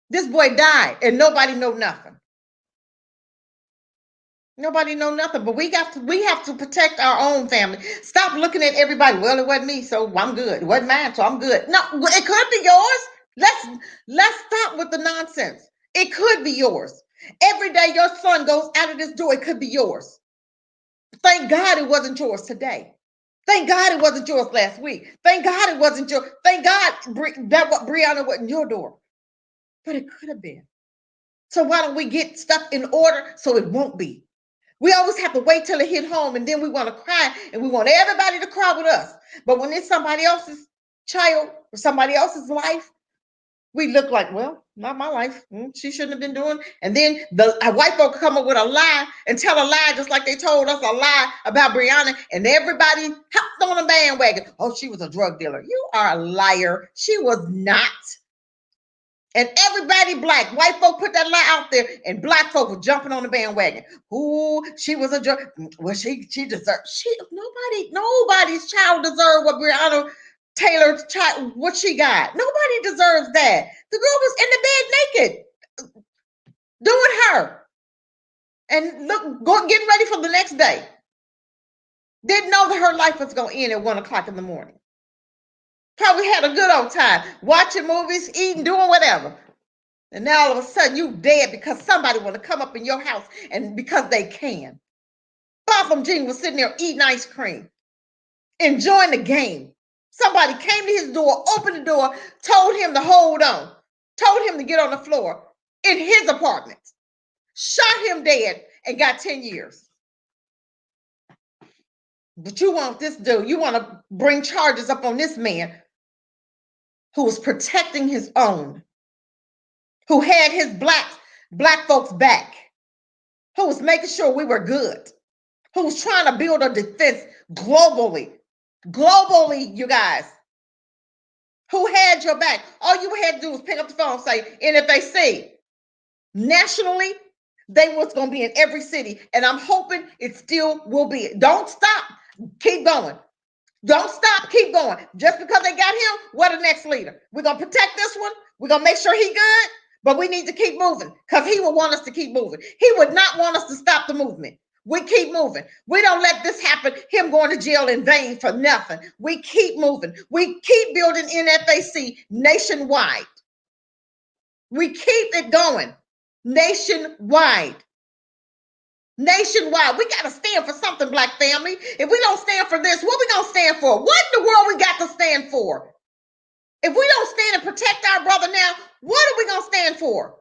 This boy died and nobody know nothing. Nobody know nothing, but we have to protect our own family. Stop looking at everybody. Well, it wasn't me, so I'm good. It wasn't mine, so I'm good. No, it could be yours. Let's stop with the nonsense. It could be yours. Every day your son goes out of this door, it could be yours. Thank God it wasn't yours today. Thank God it wasn't yours last week. Thank God it wasn't yours. Thank God that what Brianna wasn't your door. But it could have been. So why don't we get stuff in order so it won't be? We always have to wait till it hit home, and then we want to cry, and we want everybody to cry with us. But when it's somebody else's child or somebody else's life, we look like, well, not my life. She shouldn't have been doing. And then the white folk come up with a lie and tell a lie just like they told us a lie about Brianna, and everybody hopped on a bandwagon. Oh, she was a drug dealer. You are a liar. She was not. And everybody black, white folk put that lie out there, and black folk were jumping on the bandwagon. Ooh, she was a drug. Well, she deserved. Nobody's child deserved what Breonna Taylor's child, what she got. Nobody deserves that. The girl was in the bed naked, doing her, and getting ready for the next day. Didn't know that her life was going to end at 1:00 in the morning. Probably had a good old time watching movies, eating, doing whatever. And now all of a sudden you dead because somebody want to come up in your house and because they can. Botham Jean was sitting there eating ice cream, enjoying the game. Somebody came to his door, opened the door, told him to hold on, told him to get on the floor in his apartment, shot him dead, and got 10 years. But you want this dude, you want to bring charges up on this man who was protecting his own, who had his black folks back, who was making sure we were good, who was trying to build a defense globally, you guys, who had your back. All you had to do was pick up the phone and say, NFAC. Nationally, they was going to be in every city, and I'm hoping it still will be. Don't stop. Keep going. Don't stop. Keep going. Just because they got him, what the next leader? We're going to protect this one. We're going to make sure he good, but we need to keep moving because he would want us to keep moving. He would not want us to stop the movement. We keep moving. We don't let this happen, him going to jail in vain for nothing. We keep moving. We keep building NFAC nationwide. We keep it going nationwide. Nationwide. We got to stand for something, black family. If we don't stand for this, what we going to stand for? What in the world we got to stand for? If we don't stand and protect our brother now, what are we going to stand for?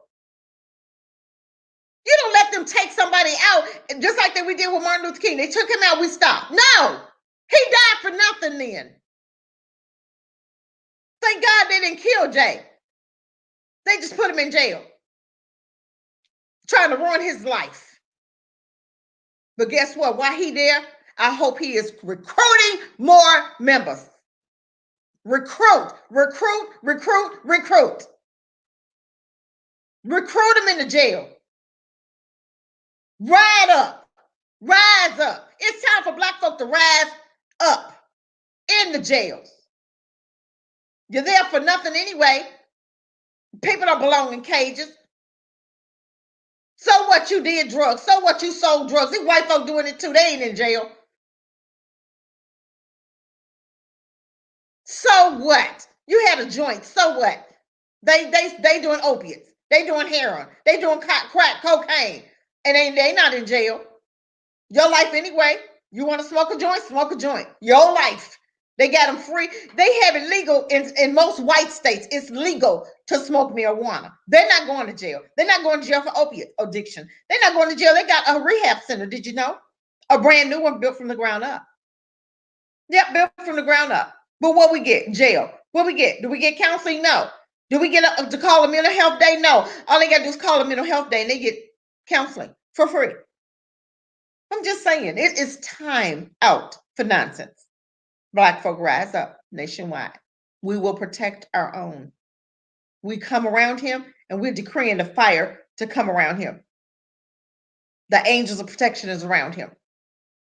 You don't let them take somebody out, just like that we did with Martin Luther King. They took him out, we stopped. No, he died for nothing then. Thank God they didn't kill Jay. They just put him in jail, trying to ruin his life. But guess what? While he there, I hope he is recruiting more members. Recruit. Recruit them into jail. Rise up. It's time for black folk to rise up in the jails. You're there for nothing anyway. People don't belong in cages. So what, you did drugs? So what, you sold drugs? These white folk doing it too. They ain't in jail. So what? You had a joint. So what? They doing opiates. They doing heroin. They doing crack, cocaine. And they not in jail. Your life anyway. You want to smoke a joint? Smoke a joint. Your life. They got them free. They have it legal in most white states. It's legal. to smoke marijuana. They're not going to jail. They're not going to jail for opiate addiction. They're not going to jail. They got a rehab center. Did you know? A brand new one built from the ground up. Yep, built from the ground up. But what we get? Jail. What we get? Do we get counseling? No. Do we get to call a mental health day? No. All they got to do is call a mental health day and they get counseling for free. I'm just saying, it is time out for nonsense. Black folk, rise up nationwide. We will protect our own. We come around him and we're decreeing the fire to come around him. The angels of protection is around him.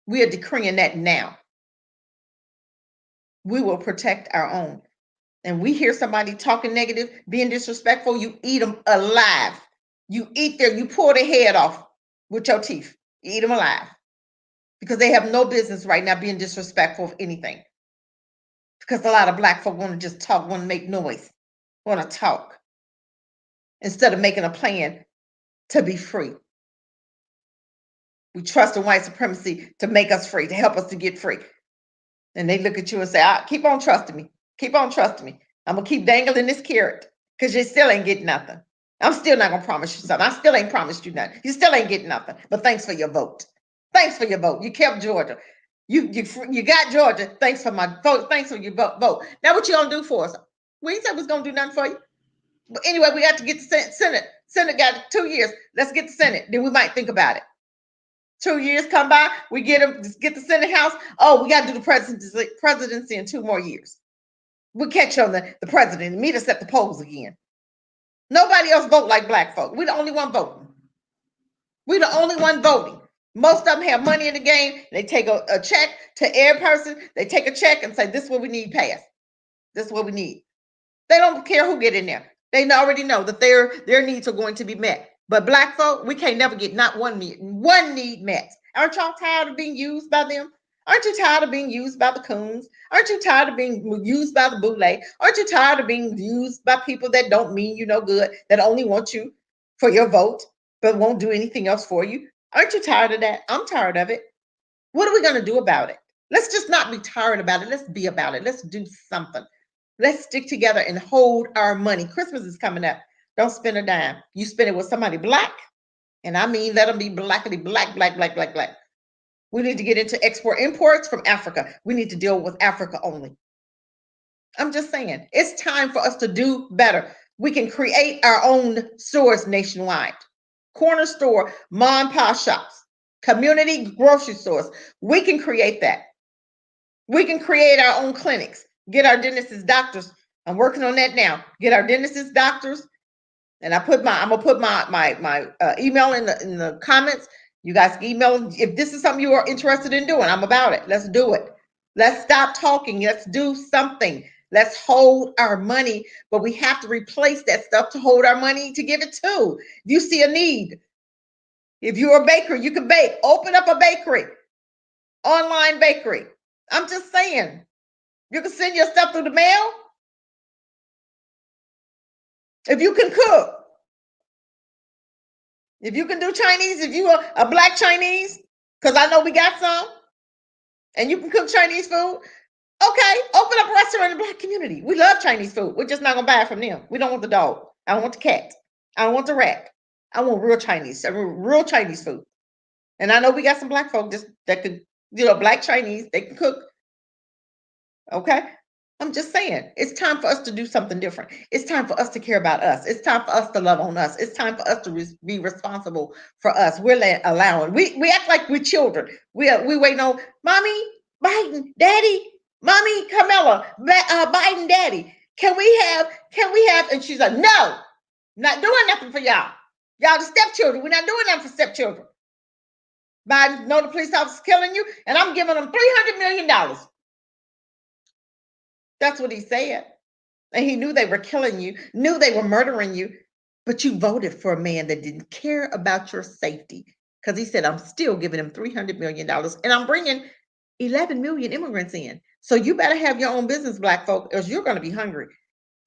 We are decreeing that now. We will protect our own. And we hear somebody talking negative, being disrespectful, you eat them alive. You eat them, you pull their head off with your teeth. You eat them alive. Because they have no business right now being disrespectful of anything. Because a lot of black folk want to just talk, want to make noise, want to talk, instead of making a plan to be free. We trust in white supremacy to make us free, to help us to get free. And they look at you and say, keep on trusting me. Keep on trusting me. I'm going to keep dangling this carrot because you still ain't getting nothing. I'm still not going to promise you something. I still ain't promised you nothing. You still ain't getting nothing. But thanks for your vote. Thanks for your vote. You kept Georgia. You got Georgia. Thanks for my vote. Thanks for your vote. Now what you going to do for us? We ain't said we was going to do nothing for you. But anyway, we got to get the Senate. Senate got 2 years. Let's get the Senate. Then we might think about it. 2 years come by, we get the Senate House. Oh, we got to do the presidency in 2 more years. We'll catch on the president and meet us at the polls again. Nobody else vote like black folk. We're the only one voting. We're the only one voting. Most of them have money in the game. They take a check to every person. They take a check and say, this is what we need passed. This is what we need. They don't care who get in there. They already know that their needs are going to be met. But black folk, we can't never get not one need met. Aren't y'all tired of being used by them? Aren't you tired of being used by the coons? Aren't you tired of being used by the boule? Aren't you tired of being used by people that don't mean you no good, that only want you for your vote, but won't do anything else for you? Aren't you tired of that? I'm tired of it. What are we going to do about it? Let's just not be tired about it. Let's be about it. Let's do something. Let's stick together and hold our money. Christmas is coming up. Don't spend a dime. You spend it with somebody black, and I mean let them be blackity black. We need to get into export imports from Africa. We need to deal with Africa only. I'm just saying, it's time for us to do better. We can create our own stores nationwide. Corner store, mom and pop shops, community grocery stores. We can create that. We can create our own clinics. Get our dentists, doctors. I'm working on that now. Get our dentists, doctors. And I'm gonna put my email in the comments. You guys can email if this is something you are interested in doing. I'm about it. Let's do it. Let's stop talking. Let's do something. Let's hold our money, but we have to replace that stuff to hold our money to give it to. If you see a need, if you're a baker, you can bake. Open up a bakery, online bakery. I'm just saying, you can send your stuff through the mail. If you can cook, if you can do Chinese, if you are a black Chinese, because I know we got some, and you can cook Chinese food, okay, open up a restaurant in the black community. We love Chinese food. We're just not going to buy it from them. We don't want the dog. I don't want the cat. I don't want the rat. I want real Chinese food. And I know we got some black folk that could, black Chinese, they can cook. Okay? I'm just saying, it's time for us to do something different. It's time for us to care about us. It's time for us to love on us. It's time for us to be responsible for us. We're allowing. We act like we're children. We waiting on mommy, Biden, daddy, mommy, Carmela, Biden, daddy. Can we have? And she's like, no, not doing nothing for y'all. Y'all the stepchildren. We're not doing nothing for stepchildren. Biden know the police officer's killing you, and I'm giving them $300 million. That's what he said. And he knew they were killing you, knew they were murdering you, but you voted for a man that didn't care about your safety because he said, I'm still giving him $300 million and I'm bringing 11 million immigrants in. So you better have your own business, black folk, or you're going to be hungry.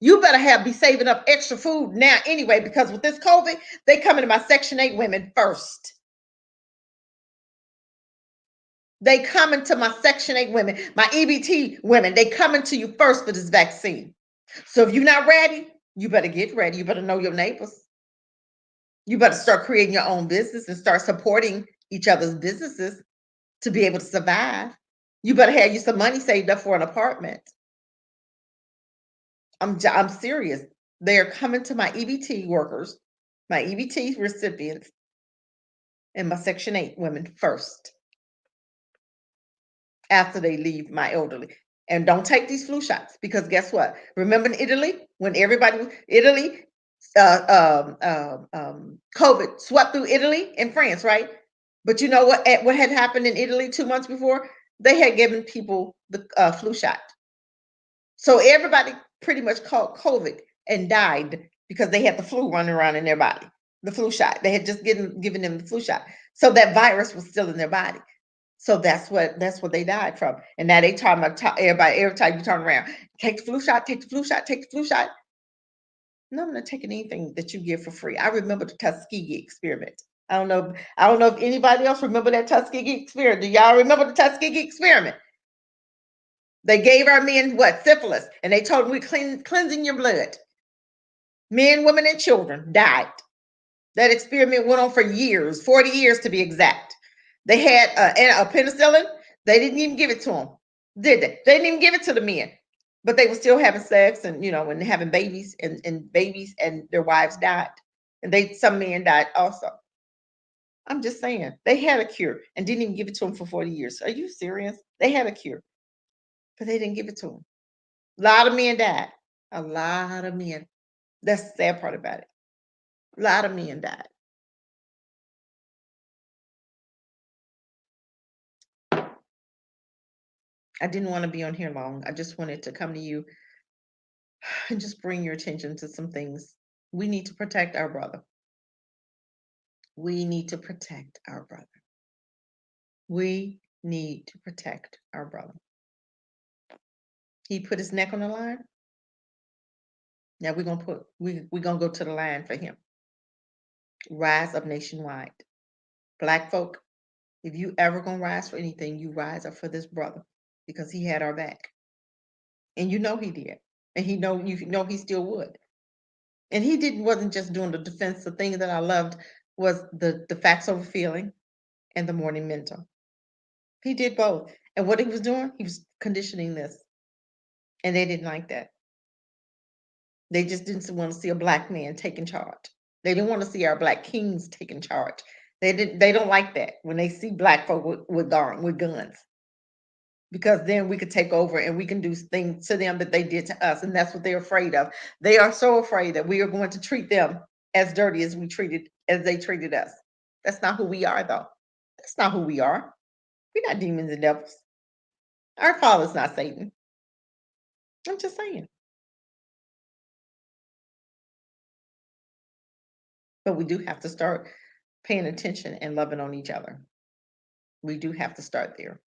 You better be saving up extra food now anyway, because with this COVID, they come into my Section 8 women first. They come into my Section 8 women, my EBT women. They come into you first for this vaccine. So if you're not ready, You better get ready. You better know your neighbors. You better start creating your own business and start supporting each other's businesses to be able to survive. You better have you some money saved up for an apartment. I'm serious. They are coming to my EBT workers, my EBT recipients, and my Section 8 women first after they leave my elderly. And don't take these flu shots because guess what? Remember in Italy when Italy, COVID swept through Italy and France, right? But you know what? What had happened in Italy 2 months before? They had given people the flu shot. So everybody pretty much caught COVID and died because they had the flu running around in their body. The flu shot. They had just given them the flu shot. So that virus was still in their body. So that's what they died from. And now they talking about everybody every time you turn around, take the flu shot, take the flu shot, take the flu shot. No, I'm not taking anything that you give for free. I remember the Tuskegee experiment. I don't know if anybody else remember that Tuskegee experiment. Do y'all remember the Tuskegee experiment? They gave our men what? Syphilis. And they told them we cleansing your blood. Men, women, and children died. That experiment went on for years, 40 years to be exact. They had a penicillin. They didn't even give it to them, did they? They didn't even give it to the men. But they were still having sex and and having babies and babies and their wives died. And some men died also. I'm just saying they had a cure and didn't even give it to them for 40 years. Are you serious? They had a cure, but they didn't give it to them. A lot of men died. A lot of men. That's the sad part about it. A lot of men died. I didn't want to be on here long. I just wanted to come to you and just bring your attention to some things. We need to protect our brother. We need to protect our brother. We need to protect our brother. He put his neck on the line. Now we're gonna go to the line for him. Rise up nationwide. Black folk, if you ever gonna rise for anything, you rise up for this brother because he had our back. And you know he did. And you know he still would. And he wasn't just doing the defense. The thing that I loved was the facts over feeling and the morning mental. He did both. And what he was doing, he was conditioning this. And they didn't like that. They just didn't want to see a black man taking charge. They didn't want to see our black kings taking charge. They don't like that when they see black folk with guns. Because then we could take over and we can do things to them that they did to us. And that's what they're afraid of. They are so afraid that we are going to treat them as dirty as they treated us. That's not who we are, though. That's not who we are. We're not demons and devils. Our father's not Satan. I'm just saying. But we do have to start paying attention and loving on each other. We do have to start there.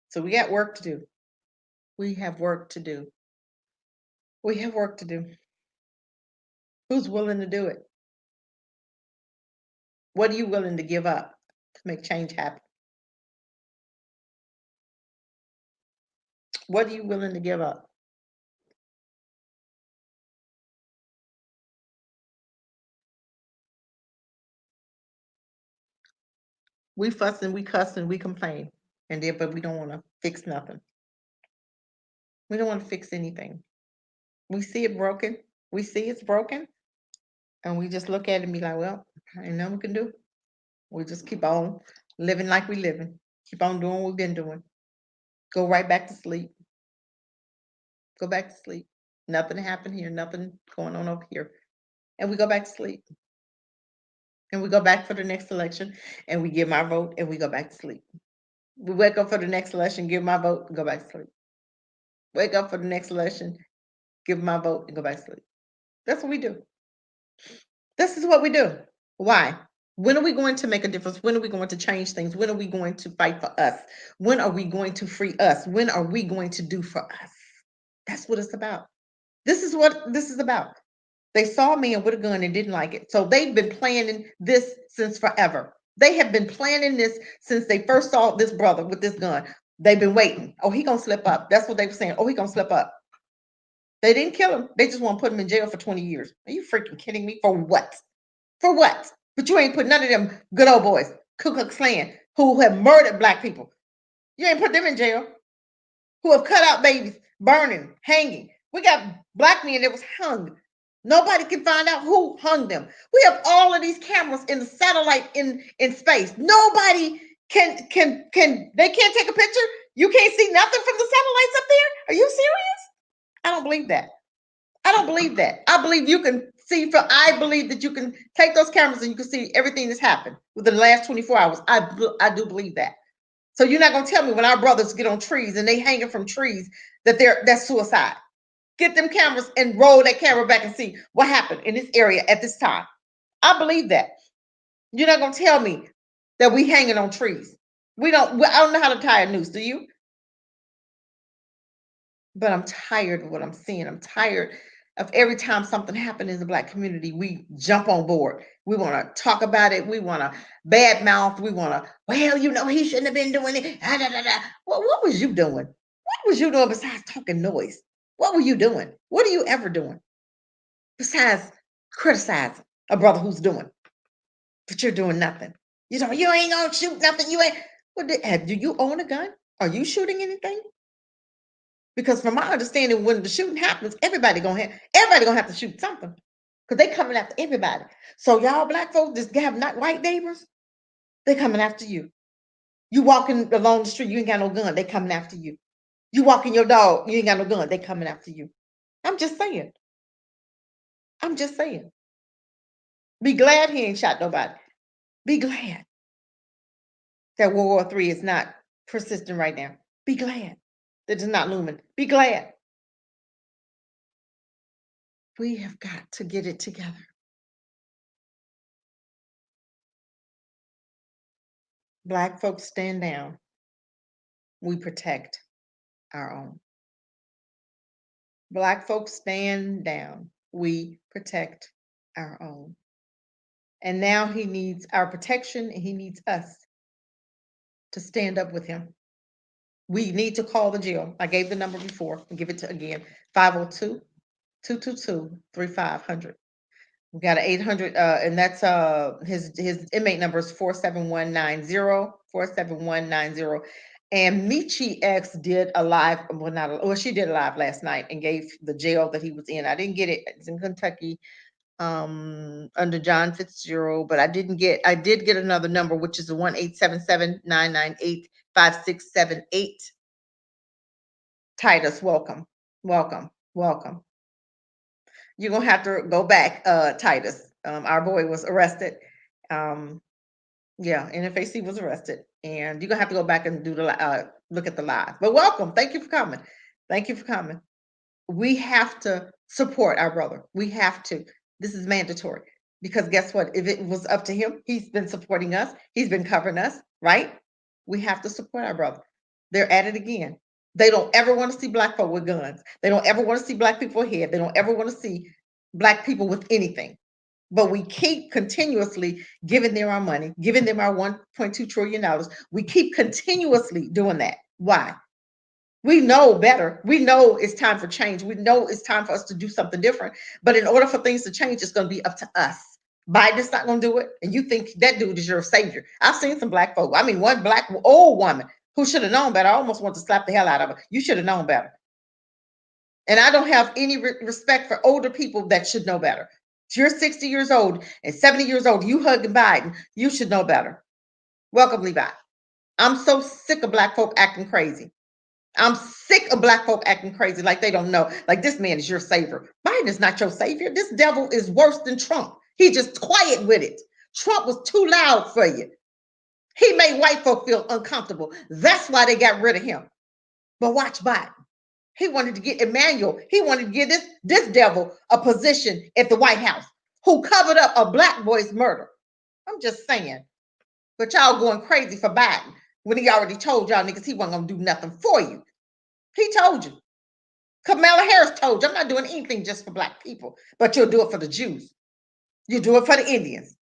So we got work to do. We have work to do. We have work to do. Who's willing to do it? What are you willing to give up to make change happen? What are you willing to give up? We fuss and we cuss and we complain, but we don't want to fix nothing. We don't want to fix anything. We see it broken. We see it's broken, and we just look at it and be like, "Well, ain't nothing we can do. We just keep on living like we living. Keep on doing what we've been doing. Go right back to sleep. Go back to sleep. Nothing happened here. Nothing going on over here, and we go back to sleep." And we go back for the next election and we give my vote and we go back to sleep. We wake up for the next election, give my vote, and go back to sleep. Wake up for the next election, give my vote, and go back to sleep. That's what we do. This is what we do. Why? When are we going to make a difference? When are we going to change things? When are we going to fight for us? When are we going to free us? When are we going to do for us? That's what it's about. This is what this is about. They saw a man with a gun and didn't like it. So they've been planning this since forever. They have been planning this since they first saw this brother with this gun. They've been waiting. Oh, he gonna slip up. That's what they were saying. Oh, he gonna slip up. They didn't kill him. They just want to put him in jail for 20 years. Are you freaking kidding me? For what? For what? But you ain't put none of them good old boys, Ku Klux Klan, who have murdered black people. You ain't put them in jail. Who have cut out babies, burning, hanging. We got black men that was hung. Nobody can find out who hung them. We have all of these cameras in the satellite in space. Nobody can they can't take a picture. You can't see nothing from the satellites up there. Are you serious? I don't believe that. I don't believe that. I believe you can see from. I believe that you can take those cameras and you can see everything that's happened within the last 24 hours. I do believe that. So you're not gonna tell me when our brothers get on trees and they hanging from trees that that's suicide. Get them cameras and roll that camera back and see what happened in this area at this time. I believe that. You're not gonna tell me that we hanging on trees. We don't. I don't know how to tie a noose. Do you? But I'm tired of what I'm seeing. I'm tired of every time something happened in the black community, we jump on board. We want to talk about it. We want to badmouth. We want to, well, he shouldn't have been doing it. Ah, da, da, da. Well, what was you doing? What was you doing besides talking noise? What were you doing? What are you ever doing besides criticizing a brother who's doing? But you're doing nothing. You ain't gonna shoot nothing. You ain't. Well, do you own a gun? Are you shooting anything? Because from my understanding, when the shooting happens, everybody gonna have to shoot something. Because they coming after everybody. So y'all black folks just have not white neighbors, they coming after you. You walking along the street, you ain't got no gun, they coming after you. You walking your dog, you ain't got no gun, they coming after you. I'm just saying. I'm just saying. Be glad he ain't shot nobody. Be glad that World War III is not persistent right now. Be glad that it's not looming. Be glad. We have got to get it together. Black folks stand down. We protect our own. Black folks stand down. We protect our own. And now he needs our protection and he needs us to stand up with him. We need to call the jail. I gave the number before. I'll give it to again 502 222 3500. We got an 800, and that's his inmate number is 47190 47190. And Michi X did a live, well, not a, well, she did a live last night and gave the jail that he was in. I didn't get it. It's in Kentucky, under John Fitzgerald, but I did get another number, which is the 1-877-998-5678. Titus, welcome, welcome, welcome. You're gonna have to go back, Titus. Our boy was arrested. Yeah, NFAC was arrested, and you're gonna have to go back and do the look at the live. But welcome, thank you for coming. Thank you for coming. We have to support our brother. We have to. This is mandatory because guess what? If it was up to him, he's been supporting us. He's been covering us, right? We have to support our brother. They're at it again. They don't ever want to see black folk with guns. They don't ever want to see black people ahead. They don't ever want to see black people with anything. But we keep continuously giving them our money, giving them our $1.2 trillion. We keep continuously doing that. Why? We know better. We know it's time for change. We know it's time for us to do something different. But in order for things to change, it's going to be up to us. Biden's not going to do it. And you think that dude is your savior. I've seen some black folk. I mean, one black old woman who should have known better. I almost want to slap the hell out of her. You should have known better. And I don't have any respect for older people that should know better. If you're 60 years old and 70 years old, you hugging Biden, you should know better. Welcome, Levi. I'm so sick of black folk acting crazy. I'm sick of black folk acting crazy like they don't know. Like this man is your savior. Biden is not your savior. This devil is worse than Trump. He just quiet with it. Trump was too loud for you. He made white folk feel uncomfortable. That's why they got rid of him. But watch Biden. He wanted to get Emmanuel. He wanted to give this devil a position at the White House who covered up a black boy's murder. I'm just saying. But y'all going crazy for Biden when he already told y'all niggas he wasn't going to do nothing for you. He told you. Kamala Harris told you, I'm not doing anything just for black people, but you'll do it for the Jews. You'll do it for the Indians.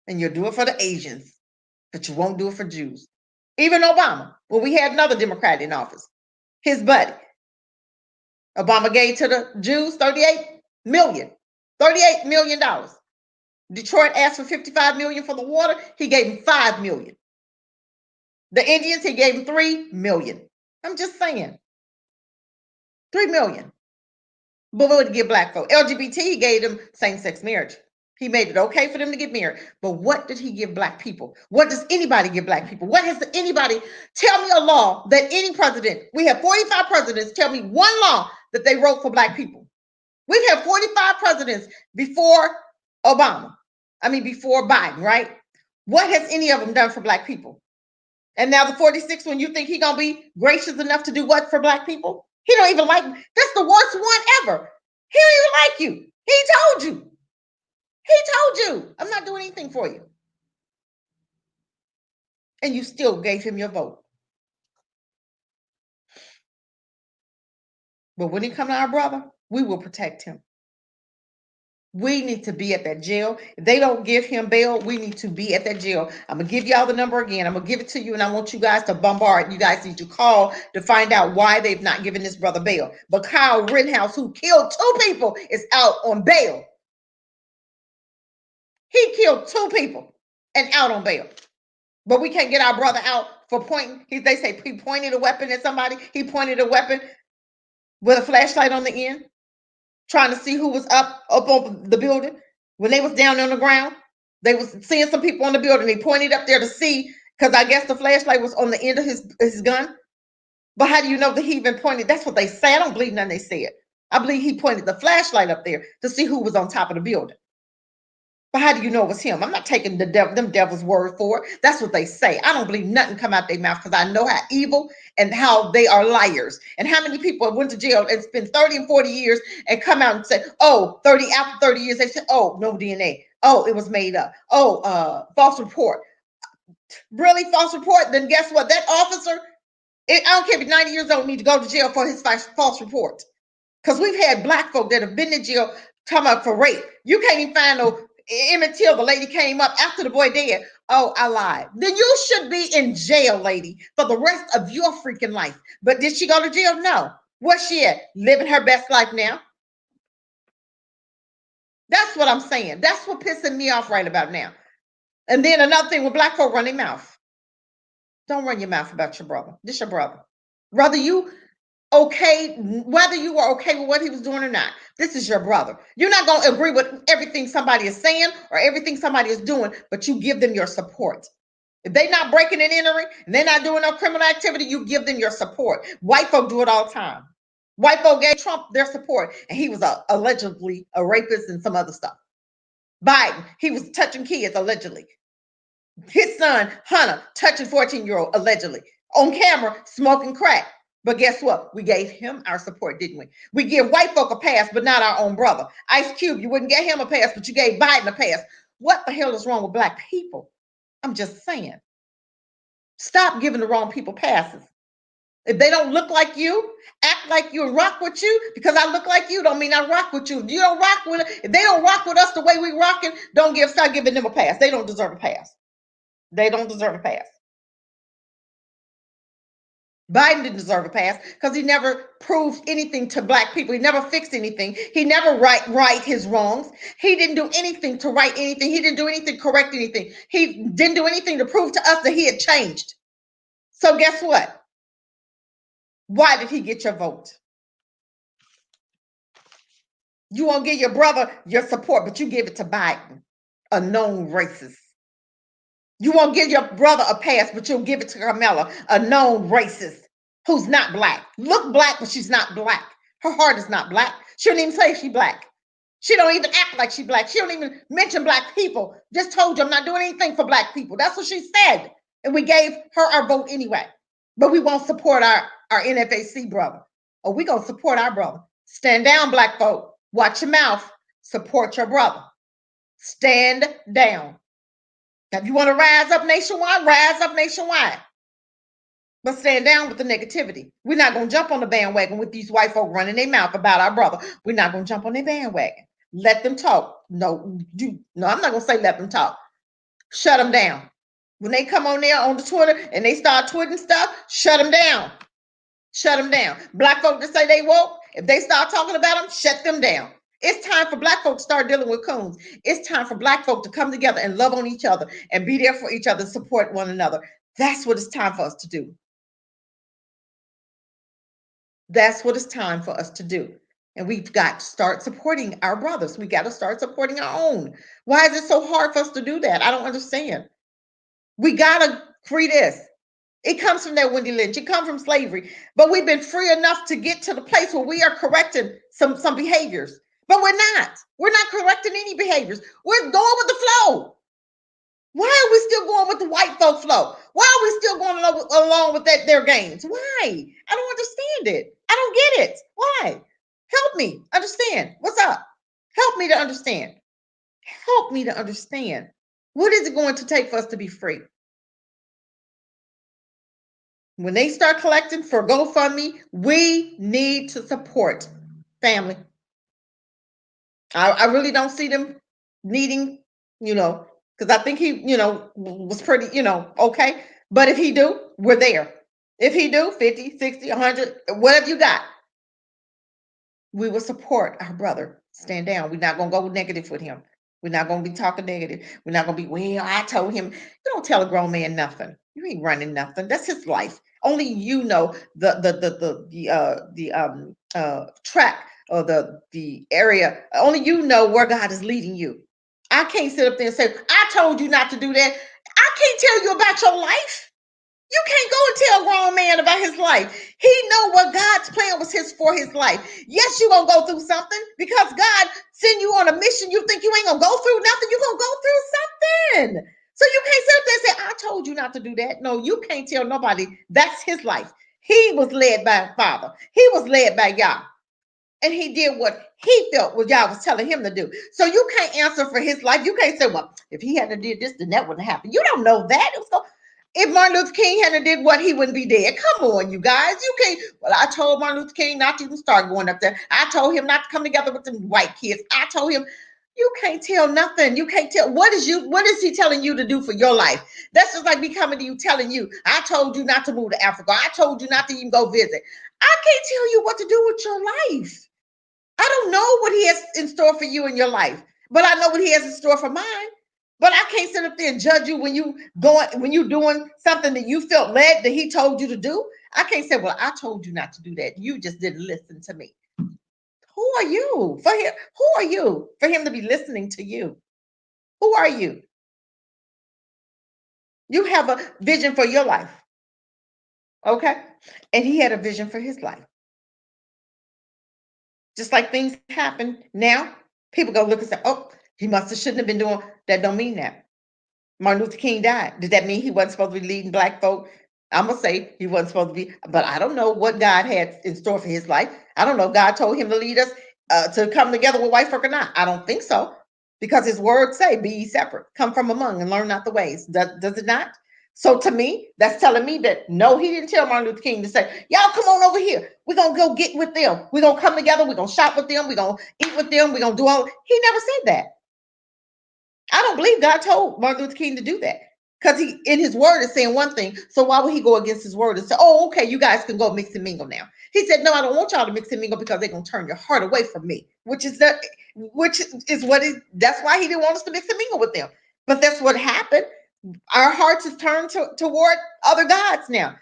And you'll do it for the Asians. But you won't do it for Jews. Even Obama, when we had another Democrat in office, his buddy, Obama gave to the Jews 38 million. $38 million. Detroit asked for 55 million for the water. He gave him 5 million. The Indians, he gave them 3 million. I'm just saying. 3 million. But what did he give black folk? LGBT, he gave them same-sex marriage. He made it okay for them to get married. But what did he give black people? What does anybody give black people? What has anybody, tell me a law that any president, we have 45 presidents, tell me one law that they wrote for black people. We've had 45 presidents before Obama. Before Biden, right? What has any of them done for black people? And now the 46th one, you think he gonna be gracious enough to do what for black people? He don't even like, that's the worst one ever. He don't even like you. He told you. He told you, I'm not doing anything for you. And you still gave him your vote. But when it comes to our brother, we will protect him. We need to be at that jail. If they don't give him bail, we need to be at that jail. I'm going to give y'all the number again. I'm going to give it to you, and I want you guys to bombard. You guys need to call to find out why they've not given this brother bail. But Kyle Rittenhouse, who killed 2 people, is out on bail. He killed 2 people and out on bail. But we can't get our brother out for pointing. They say he pointed a weapon at somebody. He pointed a weapon with a flashlight on the end, trying to see who was up on the building. When they was down on the ground, they was seeing some people on the building. They pointed up there to see, because I guess the flashlight was on the end of his gun. But how do you know that he even pointed? That's what they say. I don't believe nothing they said. I believe he pointed the flashlight up there to see who was on top of the building. But how do you know it was him? I'm not taking them devil's word for it. That's what they say. I don't believe nothing come out their mouth, because I know how evil and how they are liars. And how many people went to jail and spent 30 and 40 years and come out and say, oh, after 30 years, they said, oh, no DNA. Oh, it was made up. Oh, false report. Really, false report? Then guess what? That officer, I don't care if he's 90 years old, need to go to jail for his false report. Because we've had black folk that have been in jail talking about for rape. You can't even find no Emmett Till. The lady came up after the boy dead. Oh, I lied. Then you should be in jail, lady, for the rest of your freaking life. But did she go to jail? No. Where's she at? Living her best life now. That's what I'm saying. That's what pissing me off right about now. And then another thing, with black folk run their mouth. Don't run your mouth about your brother. This your brother. Whether you are okay with what he was doing or not, this is your brother. You're not going to agree with everything somebody is saying or everything somebody is doing, but you give them your support. If they're not breaking and entering and they're not doing no criminal activity, you give them your support. White folk do it all the time. White folk gave Trump their support, and he was allegedly a rapist and some other stuff. Biden, he was touching kids allegedly. His son, Hunter, touching 14-year-old allegedly. On camera, smoking crack. But guess what? We gave him our support, didn't we? We give white folk a pass, but not our own brother. Ice Cube, you wouldn't get him a pass, but you gave Biden a pass. What the hell is wrong with black people? I'm just saying. Stop giving the wrong people passes. If they don't look like you, act like you, and rock with you, because I look like you don't mean I rock with you. If you don't rock with it, if they don't rock with us the way we rocking, start giving them a pass. They don't deserve a pass. They don't deserve a pass. Biden didn't deserve a pass because he never proved anything to black people. He never fixed anything. He never right his wrongs. He didn't do anything to right anything. He didn't do anything to correct anything. He didn't do anything to prove to us that he had changed. So guess what? Why did he get your vote? You won't give your brother your support, but you give it to Biden, a known racist. You won't give your brother a pass, but you'll give it to Kamala, a known racist who's not black. Look black, but she's not black. Her heart is not black. She don't even say she's black. She don't even act like she's black. She don't even mention black people. Just told you I'm not doing anything for black people. That's what she said. And we gave her our vote anyway. But we won't support our NFAC brother. Or we gonna support our brother. Stand down, black folk. Watch your mouth. Support your brother. Stand down. If you want to rise up nationwide, rise up nationwide. But stand down with the negativity. We're not going to jump on the bandwagon with these white folk running their mouth about our brother. We're not going to jump on their bandwagon. Let them talk. No, I'm not going to say let them talk. Shut them down. When they come on there on the Twitter and they start tweeting stuff, shut them down. Shut them down. Black folk that say they woke, if they start talking about them, shut them down. It's time for black folk to start dealing with coons. It's time for black folk to come together and love on each other and be there for each other, support one another. That's what it's time for us to do. That's what it's time for us to do. And we've got to start supporting our brothers. We got to start supporting our own. Why is it so hard for us to do that? I don't understand. We got to free this. It comes from that Wendy Lynch. It comes from slavery. But we've been free enough to get to the place where we are correcting some behaviors. But we're not. We're not correcting any behaviors. We're going with the flow. Why are we still going with the white folk flow? Why are we still going along with their games? Why? I don't understand it. I don't get it. Why? Help me understand. What's up? Help me to understand. Help me to understand. What is it going to take for us to be free? When they start collecting for GoFundMe, we need to support family. I really don't see them needing, because I think he, was pretty, okay. But if he do, we're there. If he do 50, 60, 100, whatever you got, we will support our brother. Stand down. We're not going to go negative with him. We're not going to be talking negative. We're not going to be, well, I told him. You don't tell a grown man nothing. You ain't running nothing. That's his life. Only you know the track or the area. Only you know where God is leading you. I can't sit up there and say, I told you not to do that. I can't tell you about your life. You can't go and tell a grown man about his life. He know what God's plan was for his life. Yes, you're going to go through something because God send you on a mission. You think you ain't going to go through nothing. You're going to go through something. So you can't sit up there and say, I told you not to do that. No, you can't tell nobody. That's his life. He was led by a father. He was led by Yah. And he did what he felt what Yah was telling him to do. So you can't answer for his life. You can't say, well, if he hadn't did this, then that wouldn't happen. You don't know that. If Martin Luther King hadn't did what, he wouldn't be dead. Come on, you guys. You can't. Well, I told Martin Luther King not to even start going up there. I told him not to come together with the white kids. I told him, you can't tell nothing. You can't tell. What is he telling you to do for your life? That's just like me coming to you telling you, I told you not to move to Africa. I told you not to even go visit. I can't tell you what to do with your life. I don't know what he has in store for you in your life, but I know what he has in store for mine. But I can't sit up there and judge you when you doing something that you felt led that he told you to do. I can't say, well, I told you not to do that. You just didn't listen to me. Who are you for him? Who are you for him to be listening to you? Who are you? You have a vision for your life. Okay. And he had a vision for his life. Just like things happen now, people go look and say, oh, he shouldn't have been doing that. Don't mean that. Martin Luther King died. Did that mean he wasn't supposed to be leading black folk? I'm going to say he wasn't supposed to be, but I don't know what God had in store for his life. I don't know if God told him to lead us to come together with white folk or not. I don't think so, because his words say, be ye separate, come from among and learn not the ways. Does it not? So to me, that's telling me that no, he didn't tell Martin Luther King to say, y'all come on over here. We're going to go get with them. We're going to come together. We're going to shop with them. We're going to eat with them. We're going to do all. He never said that. I don't believe God told Martin Luther King to do that, because he in his word is saying one thing. So why would he go against his word and say, oh, okay, you guys can go mix and mingle now? He said, no, I don't want y'all to mix and mingle because they're going to turn your heart away from me, which is that's why he didn't want us to mix and mingle with them. But that's what happened. Our hearts is turned toward other gods now.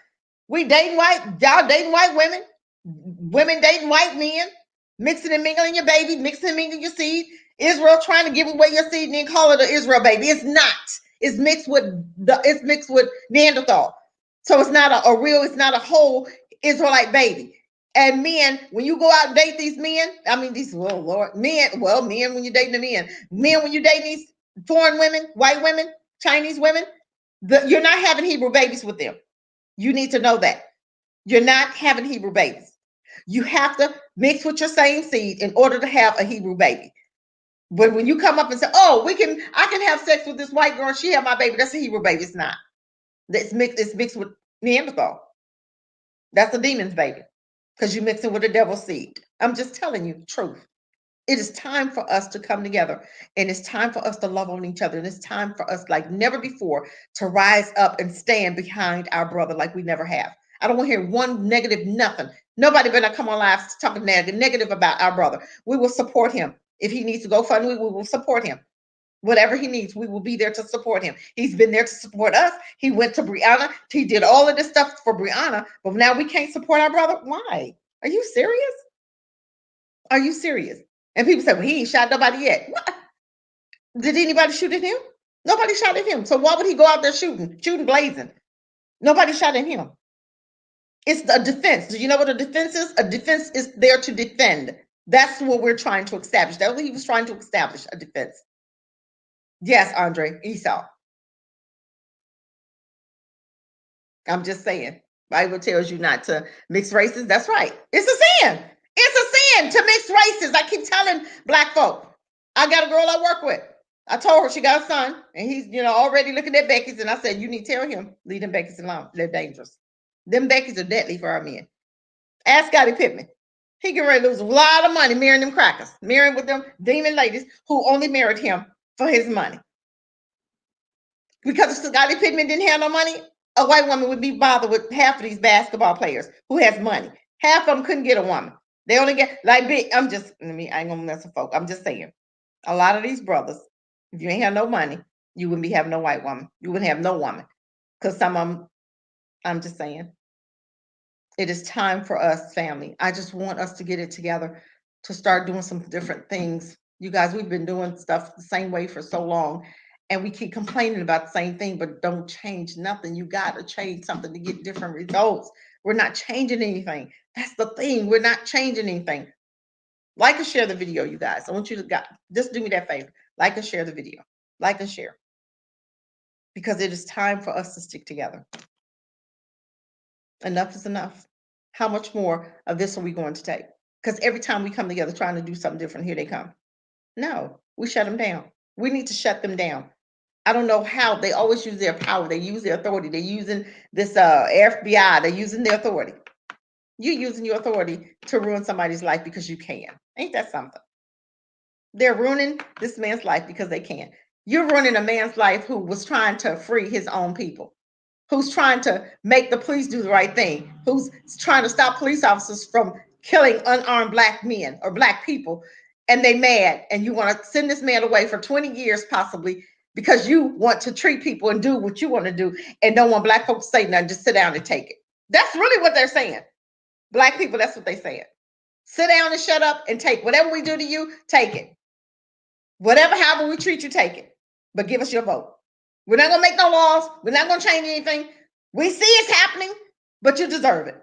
We dating y'all dating white women dating white men, mixing and mingling your baby, mixing and mingling your seed. Israel trying to give away your seed and then call it an Israel baby. It's not. It's mixed with Neanderthal. So it's not it's not a whole Israelite baby. And men, when you go out and date these men, men when you're dating the men when you're dating these foreign women, white women, Chinese women, you're not having Hebrew babies with them. You need to know that. You're not having Hebrew babies. You have to mix with your same seed in order to have a Hebrew baby. But when you come up and say, oh, I can have sex with this white girl, she have my baby, that's a Hebrew baby. It's not. It's mixed with Neanderthal. That's a demon's baby, because you're mixing with the devil's seed. I'm just telling you the truth. It is time for us to come together, and it's time for us to love on each other. And it's time for us, like never before, to rise up and stand behind our brother like we never have. I don't want to hear one negative nothing. Nobody better come on live talking negative about our brother. We will support him. If he needs to go fund, we will support him. Whatever he needs, we will be there to support him. He's been there to support us. He went to Brianna. He did all of this stuff for Brianna, but now we can't support our brother. Why? Are you serious? Are you serious? And people say, well, he ain't shot nobody yet. What? Did anybody shoot at him? Nobody shot at him. So why would he go out there shooting blazing? Nobody shot at him. It's a defense. Do you know what a defense is? A defense is there to defend. That's what we're trying to establish. That's what he was trying to establish, a defense. Yes, Andre, Esau. I'm just saying. Bible tells you not to mix races. That's right. It's a sin. It's a sin to mix races. I keep telling black folk. I got a girl I work with. I told her she got a son, and he's already looking at Becky's, and I said, you need to tell him, leave them Becky's alone. They're dangerous. Them Becky's are deadly for our men. Ask Scottie Pippen. He can ready to lose a lot of money marrying them crackers, marrying with them demon ladies who only married him for his money. Because if Scottie Pippen didn't have no money, a white woman would be bothered with half of these basketball players who has money. Half of them couldn't get a woman. They only get like big. I ain't gonna mess with folk. I'm just saying. A lot of these brothers, if you ain't have no money, you wouldn't be having no white woman. You wouldn't have no woman. Because some of them, I'm just saying. It is time for us, family. I just want us to get it together, to start doing some different things. You guys, we've been doing stuff the same way for so long, and we keep complaining about the same thing, but don't change nothing. You got to change something to get different results. We're not changing anything. That's the thing. We're not changing anything. Like and share the video, you guys. I want you to just do me that favor. Like and share the video. Like and share. Because it is time for us to stick together. Enough is enough. How much more of this are we going to take? Because every time we come together trying to do something different, here they come. No, we shut them down. We need to shut them down. I don't know how. They always use their power. They use their authority. They're using this FBI. They're using their authority. You're using your authority to ruin somebody's life because you can. Ain't that something? They're ruining this man's life because they can. You're ruining a man's life who was trying to free his own people, who's trying to make the police do the right thing, who's trying to stop police officers from killing unarmed black men or black people, and they mad, and you want to send this man away for 20 years possibly because you want to treat people and do what you want to do and don't want black folks to say nothing, just sit down and take it. That's really what they're saying. Black people, that's what they're saying. Sit down and shut up and take whatever we do to you, take it. Whatever, however we treat you, take it. But give us your vote. We're not going to make no laws. We're not going to change anything. We see it's happening, but you deserve it.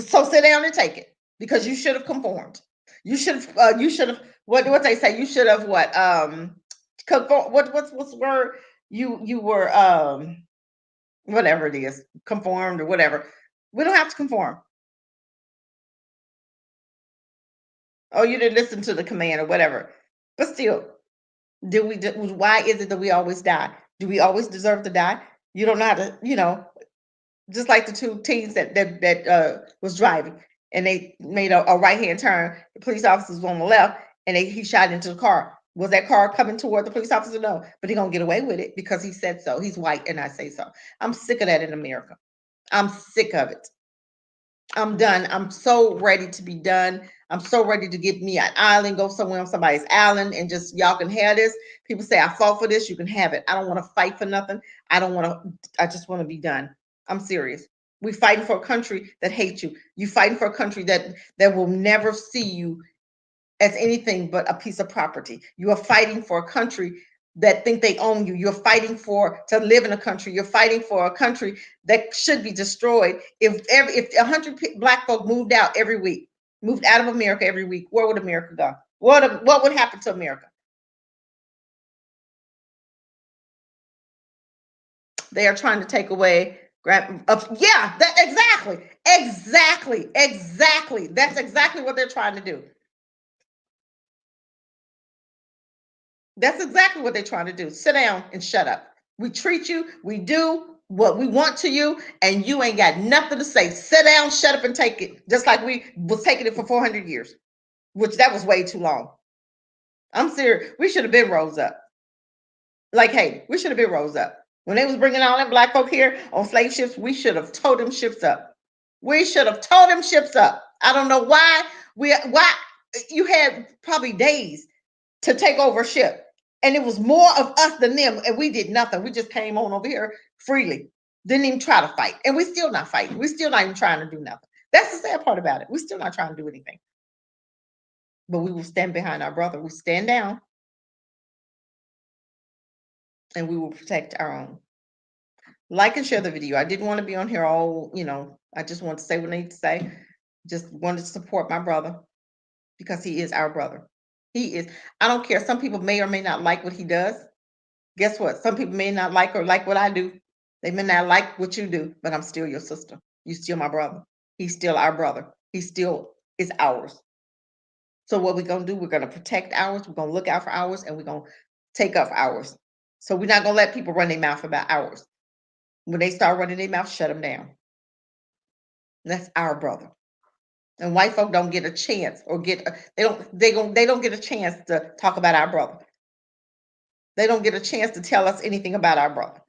So sit down and take it because you should have conformed. You should have, what they say? You should have conform, what's the word? You were, whatever it is, conformed or whatever. We don't have to conform. Oh, you didn't listen to the command or whatever. But still, why is it that we always die? Do we always deserve to die? You don't know how to, just like the two teens that was driving and they made a right-hand turn. The police officers were on the left and he shot into the car. Was that car coming toward the police officer? No, but he's going to get away with it because he said so. He's white and I say so. I'm sick of that in America. I'm sick of it. I'm done. I'm so ready to be done. I'm so ready to get me an island, go somewhere on somebody's island, and just y'all can have this. People say I fought for this. You can have it. I don't want to fight for nothing. I just want to be done. I'm serious. We fighting for a country that hates you. You fighting for a country that will never see you as anything but a piece of property. You are fighting for a country that think they own you. You're fighting to live in a country. You're fighting for a country that should be destroyed. If 100 black folk moved out every week, moved out of America every week, where would America go? What would happen to America? They are trying to take away exactly. That's exactly what they're trying to do. That's exactly what they're trying to do. Sit down and shut up. We treat you, we do what we want to you, and you ain't got nothing to say. Sit down, shut up, and take it. Just like we was taking it for 400 years, which that was way too long. I'm serious. We should have been rose up. Like, hey, we should have been rose up. When they was bringing all them black folk here on slave ships, we should have towed them ships up. We should have towed them ships up. I don't know why you had probably days to take over a ship. And it was more of us than them. And we did nothing. We just came on over here freely. Didn't even try to fight. And we still not fighting. We still not even trying to do nothing. That's the sad part about it. We still not trying to do anything. But we will stand behind our brother. We stand down and we will protect our own. Like and share the video. I didn't want to be on here all, I just want to say what I need to say. Just wanted to support my brother because he is our brother. He is. I don't care. Some people may or may not like what he does. Guess what? Some people may not like or like what I do. They may not like what you do, but I'm still your sister. You still my brother. He's still our brother. He still is ours. So what we're going to do, we're going to protect ours. We're going to look out for ours, and we're going to take up ours. So we're not going to let people run their mouth about ours. When they start running their mouth, shut them down. That's our brother. And white folk don't get a chance or they don't get a chance to talk about our brother. They don't get a chance to tell us anything about our brother.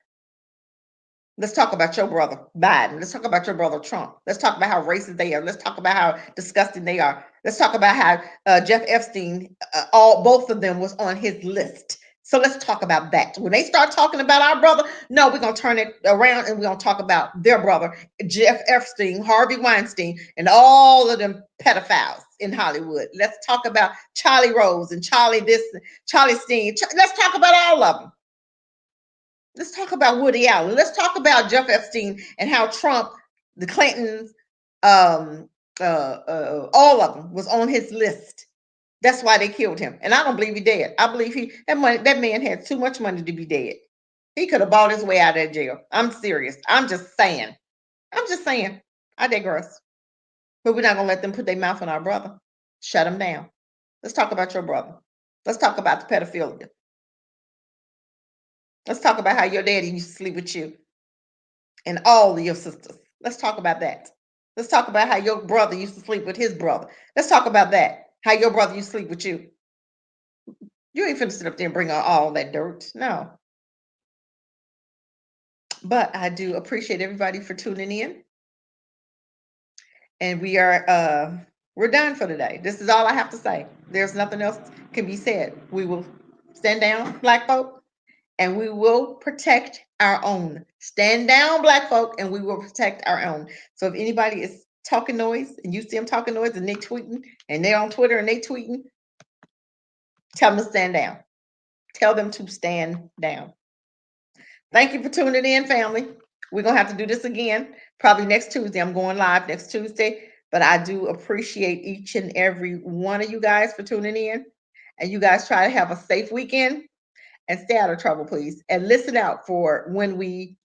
Let's talk about your brother Biden. Let's talk about your brother Trump. Let's talk about how racist they are. Let's talk about how disgusting they are. Let's talk about how Jeff Epstein, both of them was on his list. So let's talk about that. When they start talking about our brother, no, we're going to turn it around and we're going to talk about their brother, Jeff Epstein, Harvey Weinstein, and all of them pedophiles in Hollywood. Let's talk about Charlie Rose and Charlie Steen. Let's talk about all of them. Let's talk about Woody Allen. Let's talk about Jeff Epstein and how Trump, the Clintons, all of them was on his list. That's why they killed him. And I don't believe he dead. I believe that man had too much money to be dead. He could have bought his way out of that jail. I'm serious. I'm just saying. I digress. But we're not going to let them put their mouth on our brother. Shut him down. Let's talk about your brother. Let's talk about the pedophilia. Let's talk about how your daddy used to sleep with you and all of your sisters. Let's talk about that. Let's talk about how your brother used to sleep with his brother. Let's talk about that. How your brother used to sleep with you. You ain't finna sit up there and bring out all that dirt. No. But I do appreciate everybody for tuning in. And we're done for today. This is all I have to say. There's nothing else can be said. We will stand down, black folk, and we will protect our own. Stand down, black folk, and we will protect our own. So if anybody is talking noise and you see them talking noise and they tweeting and they're on Twitter and they tweeting, tell them to stand down. Tell them to stand down. Thank you for tuning in, family. We're going to have to do this again, probably next Tuesday. I'm going live next Tuesday, but I do appreciate each and every one of you guys for tuning in. And you guys try to have a safe weekend and stay out of trouble, please. And listen out for when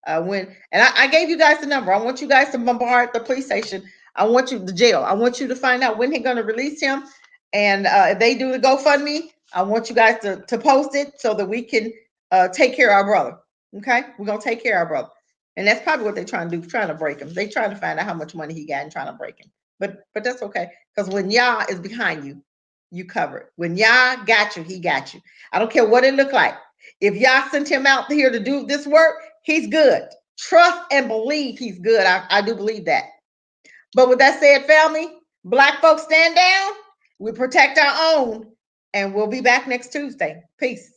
and I gave you guys the number. I want you guys to bombard the police station. The jail. I want you to find out when they're going to release him. And if they do the GoFundMe, I want you guys to post it so that we can take care of our brother. Okay? We're going to take care of our brother. And that's probably what they're trying to do, trying to break him. They're trying to find out how much money he got and trying to break him. But that's okay. Because when Yah is behind you, you cover it. When Yah got you, he got you. I don't care what it looked like. If Yah sent him out here to do this work, he's good. Trust and believe he's good. I do believe that. But with that said, family, black folks stand down. We protect our own. And we'll be back next Tuesday. Peace.